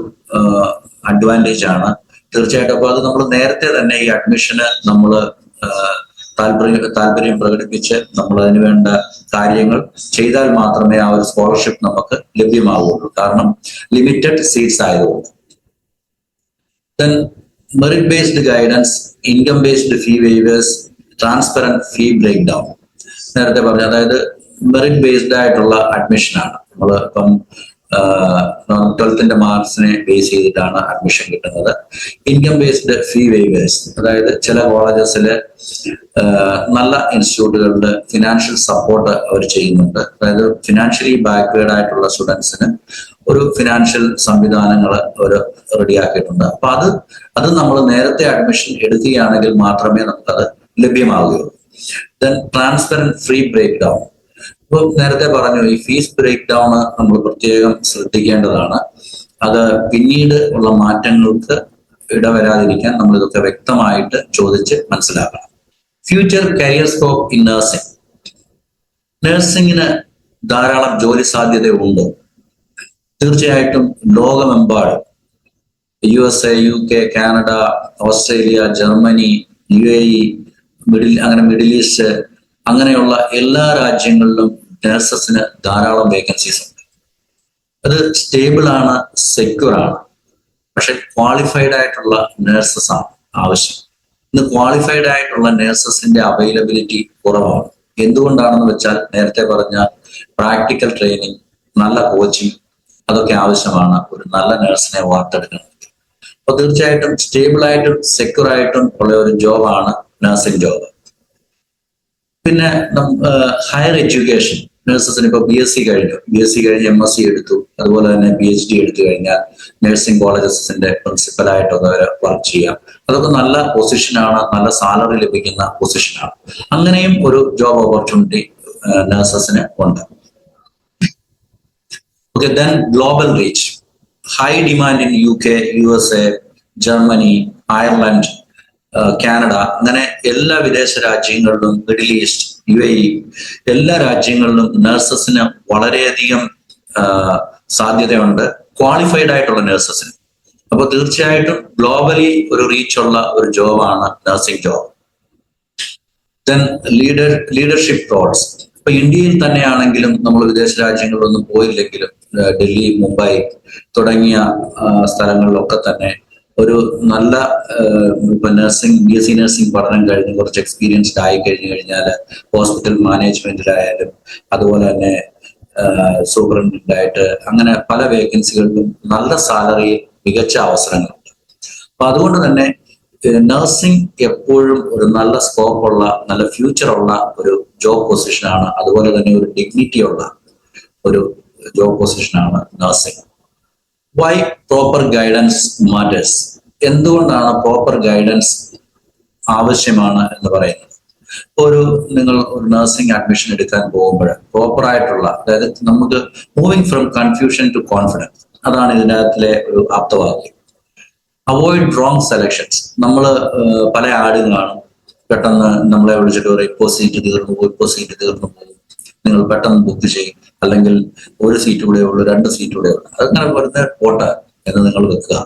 അഡ്വാൻറ്റേജ് ആണ് തീർച്ചയായിട്ടും. അപ്പൊ അത് നമ്മൾ നേരത്തെ തന്നെ ഈ അഡ്മിഷന് നമ്മൾ താല്പര്യം പ്രകടിപ്പിച്ച് നമ്മൾ അതിന് വേണ്ട കാര്യങ്ങൾ ചെയ്താൽ മാത്രമേ ആ ഒരു സ്കോളർഷിപ്പ് നമുക്ക് ലഭ്യമാവുള്ളൂ. കാരണം ലിമിറ്റഡ് സീറ്റ്സ് ആയതുകൊണ്ട്. Then merit based guidance, income based fee waivers, transparent fee break down. നേരത്തെ പറഞ്ഞു, അതായത് മെറിറ്റ് ബേസ്ഡ് ആയിട്ടുള്ള അഡ്മിഷനാണ്. നമ്മൾ ഇപ്പം 12th മാർക്സിനെ ബേസ് ചെയ്തിട്ടാണ് അഡ്മിഷൻ കിട്ടുന്നത്. ഇൻകം ബേസ്ഡ് ഫീ വേവേഴ്സ്, അതായത് ചില കോളേജസിൽ നല്ല ഇൻസ്റ്റിറ്റ്യൂട്ടുകളിൽ ഫിനാൻഷ്യൽ സപ്പോർട്ട് അവർ ചെയ്യുന്നുണ്ട്. അതായത് ഫിനാൻഷ്യലി ബാക്ക്വേർഡ് ആയിട്ടുള്ള സ്റ്റുഡൻസിന് ഒരു ഫിനാൻഷ്യൽ സംവിധാനങ്ങൾ അവർ റെഡിയാക്കിയിട്ടുണ്ട്. അപ്പൊ അത് നമ്മൾ നേരത്തെ അഡ്മിഷൻ എടുക്കുകയാണെങ്കിൽ മാത്രമേ നമുക്കത് ലഭ്യമാവുകയുള്ളൂ. Then transparent fee break down. ഇപ്പൊ നേരത്തെ പറഞ്ഞു, ഈ ഫീസ് ബ്രേക്ക് ഡൗൺ നമ്മൾ പ്രത്യേകം ശ്രദ്ധിക്കേണ്ടതാണ്. അത് പിന്നീട് ഉള്ള മാറ്റങ്ങൾക്ക് ഇടവരാതിരിക്കാൻ നമ്മൾ ഇതൊക്കെ വ്യക്തമായിട്ട് ചോദിച്ച് മനസ്സിലാക്കണം. Future career scope in nursing. നഴ്സിംഗിന് ധാരാളം ജോലി സാധ്യതയുണ്ട്. തീർച്ചയായിട്ടും ലോകമെമ്പാടും USA, UK, Canada, Australia, Germany, UAE, Middle East, അങ്ങനെയുള്ള എല്ലാ രാജ്യങ്ങളിലും നഴ്സസിന് ധാരാളം വേക്കൻസീസ് ഉണ്ട്. അത് സ്റ്റേബിൾ ആണ്, സെക്യൂർ ആണ്. പക്ഷെ ക്വാളിഫൈഡ് ആയിട്ടുള്ള നഴ്സസ് ആണ് ആവശ്യം. ഇന്ന് ക്വാളിഫൈഡ് ആയിട്ടുള്ള നഴ്സസിന്റെ അവൈലബിലിറ്റി കുറവാണ്. എന്തുകൊണ്ടാണെന്ന് വെച്ചാൽ നേരത്തെ പറഞ്ഞ പ്രാക്ടിക്കൽ ട്രെയിനിങ്, നല്ല കോച്ചിങ്, അതൊക്കെ ആവശ്യമാണ് ഒരു നല്ല നഴ്സിനെ വാർത്തെടുക്കുന്നത്. അപ്പൊ തീർച്ചയായിട്ടും സ്റ്റേബിൾ ആയിട്ടും സെക്യൂർ ആയിട്ടും ഉള്ള ഒരു ജോബാണ് നഴ്സിംഗ് ജോബ്. പിന്നെ ഹയർ എഡ്യൂക്കേഷൻ, നഴ്സസിന് ഇപ്പോൾ BSc കഴിഞ്ഞു, MSc എടുത്തു, അതുപോലെ തന്നെ PhD എടുത്തു കഴിഞ്ഞാൽ നഴ്സിംഗ് കോളേജസിന്റെ പ്രിൻസിപ്പലായിട്ടൊക്കെ അവർ വർക്ക് ചെയ്യാം. അതൊക്കെ നല്ല പൊസിഷനാണ്, നല്ല സാലറി ലഭിക്കുന്ന പൊസിഷനാണ്. അങ്ങനെയും ഒരു ജോബ് ഓപ്പർച്യൂണിറ്റി നഴ്സസിന് ഉണ്ട്. Okay, then global reach, high demand in UK, USA, Germany, Ireland, Canada, അങ്ങനെ എല്ലാ വിദേശ രാജ്യങ്ങളിലും, മിഡിൽ ഈസ്റ്റ്, UAE, എല്ലാ രാജ്യങ്ങളിലും നഴ്സസിന് വളരെയധികം സാധ്യതയുണ്ട്, ക്വാളിഫൈഡ് ആയിട്ടുള്ള നഴ്സസിന്. അപ്പൊ തീർച്ചയായിട്ടും ഗ്ലോബലി ഒരു റീച്ചുള്ള ഒരു ജോബാണ് nursing job. Then leadership roles. ഇപ്പൊ ഇന്ത്യയിൽ തന്നെയാണെങ്കിലും നമ്മൾ വിദേശ രാജ്യങ്ങളിലൊന്നും പോയില്ലെങ്കിലും ഡൽഹി, മുംബൈ തുടങ്ങിയ സ്ഥലങ്ങളിലൊക്കെ തന്നെ ഒരു നല്ല ഇപ്പൊ BSc നഴ്സിംഗ് പഠനം കഴിഞ്ഞ് കുറച്ച് എക്സ്പീരിയൻസ്ഡ് ആയി കഴിഞ്ഞാൽ ഹോസ്പിറ്റൽ മാനേജ്മെന്റിലായാലും അതുപോലെ തന്നെ സൂപ്രണ്ടൻ്റായിട്ട് അങ്ങനെ പല വേക്കൻസികളിലും നല്ല സാലറി, മികച്ച അവസരങ്ങളുണ്ട്. അപ്പൊ അതുകൊണ്ട് തന്നെ നഴ്സിംഗ് എപ്പോഴും ഒരു നല്ല സ്കോപ്പുള്ള, നല്ല ഫ്യൂച്ചറുള്ള ഒരു ജോബ് പൊസിഷനാണ്. അതുപോലെ തന്നെ ഒരു ഡിഗ്നിറ്റി ഉള്ള ഒരു ജോബ് പൊസിഷനാണ് nursing. Why proper guidance matters? എന്തുകൊണ്ടാണ് പ്രോപ്പർ ഗൈഡൻസ് ആവശ്യമാണ് എന്ന് പറയുന്നത്? നിങ്ങൾ ഒരു നഴ്സിംഗ് അഡ്മിഷൻ എടുക്കാൻ പോകുമ്പോൾ പ്രോപ്പർ ആയിട്ടുള്ള, അതായത് നമുക്ക് moving from confusion to confidence, അതാണ് ഇതിനകത്തിലെ ഒരു ആപ്തവാക്യം. Avoid wrong selections. നമ്മൾ പല ആടുകളാണ്, പെട്ടെന്ന് നമ്മളെ വിളിച്ചിട്ട് പറയും ഇപ്പോൾ സീറ്റ് തീർന്നു പോകും, നിങ്ങൾ പെട്ടെന്ന് ബുക്ക് ചെയ്യും, അല്ലെങ്കിൽ ഒരു സീറ്റ് കൂടെ ഉള്ളൂ, 2 സീറ്റ് കൂടെ ഉള്ളൂ, അതങ്ങനെ വെറുതെ പോട്ടെ എന്ന് നിങ്ങൾ വെക്കുക.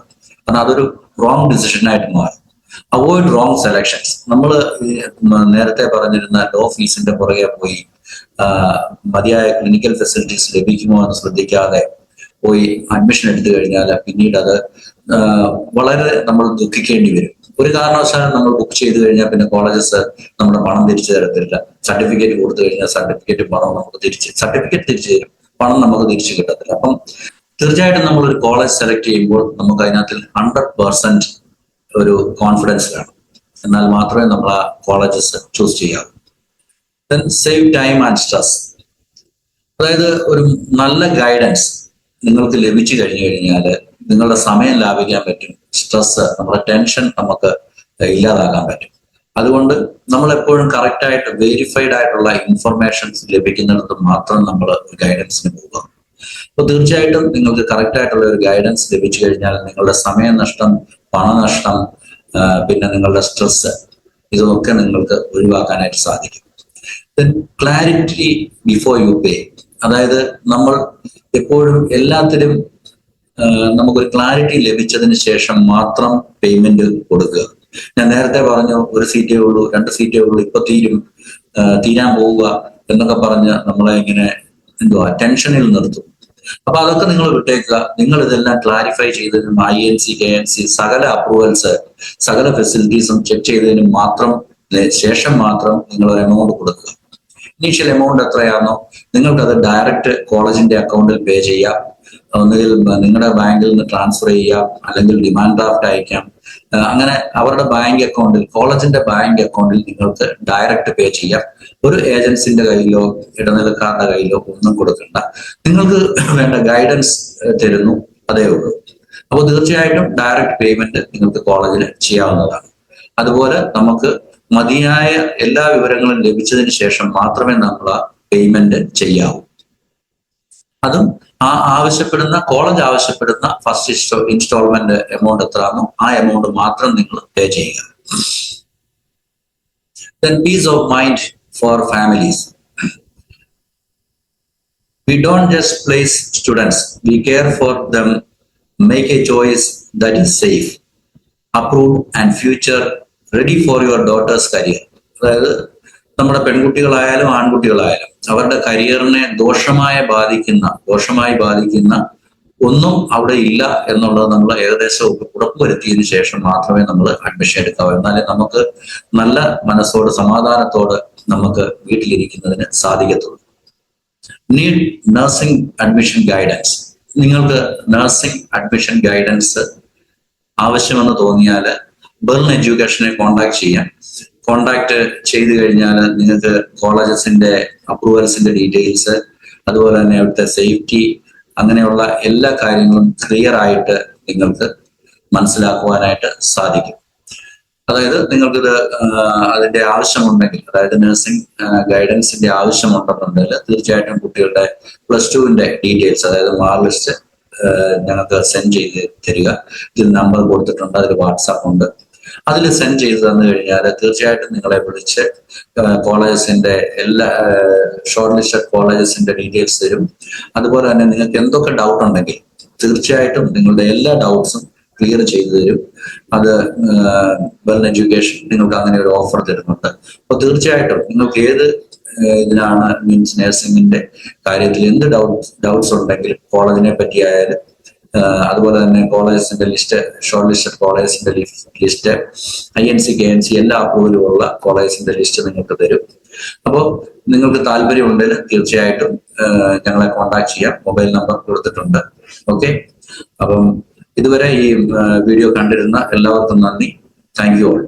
കാരണം അതൊരു റോങ് ഡിസിഷനായിട്ട് മാറും. Avoid wrong selections. നമ്മൾ നേരത്തെ പറഞ്ഞിരുന്ന ലോ ഫീസിന്റെ പുറകെ പോയി മതിയായ ക്ലിനിക്കൽ ഫെസിലിറ്റീസ് ലഭിക്കുമോ എന്ന് ശ്രദ്ധിക്കാതെ പോയി അഡ്മിഷൻ എടുത്തു കഴിഞ്ഞാൽ പിന്നീട് അത് വളരെ നമ്മൾ ദുഃഖിക്കേണ്ടി വരും. ഒരു കാരണവശാലും നമ്മൾ ബുക്ക് ചെയ്ത് കഴിഞ്ഞാൽ പിന്നെ കോളേജസ് നമ്മുടെ പണം തിരിച്ചു തരത്തില്ല. സർട്ടിഫിക്കറ്റ് കൊടുത്തു കഴിഞ്ഞാൽ സർട്ടിഫിക്കറ്റ് തിരിച്ചു തരും, പണം നമുക്ക് തിരിച്ചു കിട്ടത്തില്ല. അപ്പം തീർച്ചയായിട്ടും നമ്മൾ ഒരു കോളേജ് സെലക്ട് ചെയ്യുമ്പോൾ നമുക്ക് അതിനകത്ത് 100% ഒരു കോൺഫിഡൻസ് വേണം. എന്നാൽ മാത്രമേ നമ്മൾ ആ കോളേജസ് ചൂസ് ചെയ്യാവൂ. Then save time and stress. അതായത് ഒരു നല്ല ഗൈഡൻസ് നിങ്ങൾക്ക് ലഭിച്ചു കഴിഞ്ഞാൽ നിങ്ങളുടെ സമയം ലാഭിക്കാൻ പറ്റും, സ്ട്രെസ്, നമ്മുടെ ടെൻഷൻ നമുക്ക് ഇല്ലാതാക്കാൻ പറ്റും. അതുകൊണ്ട് നമ്മൾ എപ്പോഴും കറക്റ്റ് ആയിട്ട് വെരിഫൈഡ് ആയിട്ടുള്ള ഇൻഫർമേഷൻസ് ലഭിക്കുന്നിടത്ത് മാത്രം നമ്മൾ ഗൈഡൻസിന് പോകുക. അപ്പോൾ തീർച്ചയായിട്ടും നിങ്ങൾക്ക് കറക്റ്റ് ആയിട്ടുള്ള ഒരു ഗൈഡൻസ് ലഭിച്ചു കഴിഞ്ഞാൽ നിങ്ങളുടെ സമയനഷ്ടം, പണനഷ്ടം, പിന്നെ നിങ്ങളുടെ സ്ട്രെസ്, ഇതൊക്കെ നിങ്ങൾക്ക് ഒഴിവാക്കാനായിട്ട് സാധിക്കും. ദെൻ ക്ലാരിറ്റി ബിഫോർ യു പേ. അതായത് നമ്മൾ എപ്പോഴും എല്ലാത്തിലും നമുക്കൊരു ക്ലാരിറ്റി ലഭിച്ചതിന് ശേഷം മാത്രം പേയ്മെന്റ് കൊടുക്കുക. ഞാൻ നേരത്തെ പറഞ്ഞു 1 സീറ്റേ ഉള്ളൂ, 2 സീറ്റേ ഉള്ളൂ, ഇപ്പൊ തീരാൻ പോവുക എന്നൊക്കെ പറഞ്ഞ് നമ്മളെ ഇങ്ങനെ ടെൻഷനിൽ നിർത്തും. അപ്പൊ അതൊക്കെ നിങ്ങൾ വിട്ടേക്കുക. നിങ്ങൾ ഇതെല്ലാം ക്ലാരിഫൈ ചെയ്തതിനും INC, KNC സകല അപ്രൂവൽസ്, സകല ഫെസിലിറ്റീസും ചെക്ക് ചെയ്തതിനും ശേഷം മാത്രം നിങ്ങൾ ഒരു എമൗണ്ട് കൊടുക്കുക. ഇനീഷ്യൽ എമൗണ്ട് എത്രയാണോ നിങ്ങൾക്കത് ഡയറക്റ്റ് കോളേജിന്റെ അക്കൗണ്ടിൽ പേ ചെയ്യാം. ഒന്നുകിൽ നിങ്ങളുടെ ബാങ്കിൽ നിന്ന് ട്രാൻസ്ഫർ ചെയ്യാം, അല്ലെങ്കിൽ ഡിമാൻഡ് ഡ്രാഫ്റ്റ് അയക്കാം. അങ്ങനെ അവരുടെ ബാങ്ക് അക്കൗണ്ടിൽ, കോളേജിന്റെ ബാങ്ക് അക്കൗണ്ടിൽ നിങ്ങൾക്ക് ഡയറക്റ്റ് പേ ചെയ്യാം. ഒരു ഏജൻസിന്റെ കയ്യിലോ ഇടനിലക്കാരുടെ കയ്യിലോ ഒന്നും കൊടുക്കണ്ട. നിങ്ങൾക്ക് വേണ്ട ഗൈഡൻസ് തരുന്നു, അതേ ഉള്ളൂ. അപ്പോൾ തീർച്ചയായിട്ടും ഡയറക്റ്റ് പേയ്മെന്റ് നിങ്ങൾക്ക് കോളേജിൽ ചെയ്യാവുന്നതാണ്. അതുപോലെ നമുക്ക് മതിയായ എല്ലാ വിവരങ്ങളും ലഭിച്ചതിന് ശേഷം മാത്രമേ നമ്മൾ ആ പേയ്മെന്റ് ചെയ്യാവൂ. അതും കോളേജ് ആവശ്യപ്പെടുന്ന ഫസ്റ്റ് ഇൻസ്റ്റാൾമെന്റ് എമൗണ്ട് എത്രയാണോ ആ എമൗണ്ട് മാത്രം നിങ്ങൾ പേ ചെയ്യുക. Then peace of mind for families. We don't just place students, we care for them, make a choice that is safe, approved and future ready for your daughter's career. അതായത് നമ്മുടെ പെൺകുട്ടികളായാലും ആൺകുട്ടികളായാലും അവരുടെ കരിയറിനെ ദോഷമായി ബാധിക്കുന്ന ഒന്നും അവിടെ ഇല്ല എന്നുള്ളത് നമ്മൾ ഏകദേശം ഉറപ്പുവരുത്തിയതിനു ശേഷം മാത്രമേ നമ്മൾ അഡ്മിഷൻ എടുക്കാവൂ. എന്നാലേ നമുക്ക് നല്ല മനസ്സോട്, സമാധാനത്തോട് നമുക്ക് വീട്ടിലിരിക്കുന്നതിന് സാധിക്കത്തുള്ളൂ. Need nursing admission guidance. നിങ്ങൾക്ക് നഴ്സിംഗ് അഡ്മിഷൻ ഗൈഡൻസ് ആവശ്യമെന്ന് തോന്നിയാൽ ബെർൺ എഡ്യൂക്കേഷനെ കോണ്ടാക്ട് ചെയ്തു കഴിഞ്ഞാൽ നിങ്ങൾക്ക് കോളേജസിന്റെ അപ്രൂവൽസിന്റെ ഡീറ്റെയിൽസ്, അതുപോലെ തന്നെ അവിടുത്തെ സേഫ്റ്റി, അങ്ങനെയുള്ള എല്ലാ കാര്യങ്ങളും ക്ലിയർ ആയിട്ട് നിങ്ങൾക്ക് മനസ്സിലാക്കുവാനായിട്ട് സാധിക്കും. അതായത് നിങ്ങൾക്കിത് അതിന്റെ ആവശ്യമുണ്ടെങ്കിൽ, അതായത് നഴ്സിംഗ് ഗൈഡൻസിന്റെ ആവശ്യമുണ്ടെന്നുണ്ടെങ്കിൽ തീർച്ചയായിട്ടും കുട്ടികളുടെ +2 ഡീറ്റെയിൽസ്, അതായത് മാർക്ക് ലിസ്റ്റ് ഞങ്ങൾക്ക് സെൻഡ് ചെയ്ത് തരിക. ഇതിൽ നമ്പർ കൊടുത്തിട്ടുണ്ട്, അതിൽ വാട്സാപ്പ് ഉണ്ട്. അതിൽ സെൻഡ് ചെയ്ത് തന്നു കഴിഞ്ഞാൽ തീർച്ചയായിട്ടും നിങ്ങളെ വിളിച്ച് കോളേജസിന്റെ എല്ലാ ഷോർട്ട് ലിസ്റ്റഡ് കോളേജസിന്റെ ഡീറ്റെയിൽസ് തരും. അതുപോലെ തന്നെ നിങ്ങൾക്ക് എന്തൊക്കെ ഡൗട്ട് ഉണ്ടെങ്കിൽ തീർച്ചയായിട്ടും നിങ്ങളുടെ എല്ലാ ഡൗട്ട്സും ക്ലിയർ ചെയ്തു തരും. അത് ബെർൺ എഡ്യൂക്കേഷൻ നിങ്ങൾക്ക് അങ്ങനെ ഒരു ഓഫർ തരുന്നുണ്ട്. അപ്പൊ തീർച്ചയായിട്ടും നിങ്ങൾക്ക് ഏത് ഇതിനാണ് നഴ്സിംഗിന്റെ കാര്യത്തിൽ എന്ത് ഡൗട്ട്സ് ഉണ്ടെങ്കിലും കോളേജിനെ പറ്റിയായാലും, അതുപോലെ തന്നെ കോളേജസിന്റെ ലിസ്റ്റ്, ഷോർട്ട് ലിസ്റ്റഡ് കോളേജസിന്റെ ലിസ്റ്റ്, INC, KNC എല്ലാ അപ്രൂവലും ഉള്ള കോളേജസിന്റെ ലിസ്റ്റ് നിങ്ങൾക്ക് തരും. അപ്പോൾ നിങ്ങൾക്ക് താല്പര്യമുണ്ടെങ്കിൽ തീർച്ചയായിട്ടും ഞങ്ങളെ കോൺടാക്ട് ചെയ്യാം. മൊബൈൽ നമ്പർ കൊടുത്തിട്ടുണ്ട്. ഓക്കെ, അപ്പം ഇതുവരെ ഈ വീഡിയോ കണ്ടിരുന്ന എല്ലാവർക്കും നന്ദി. Thank you all.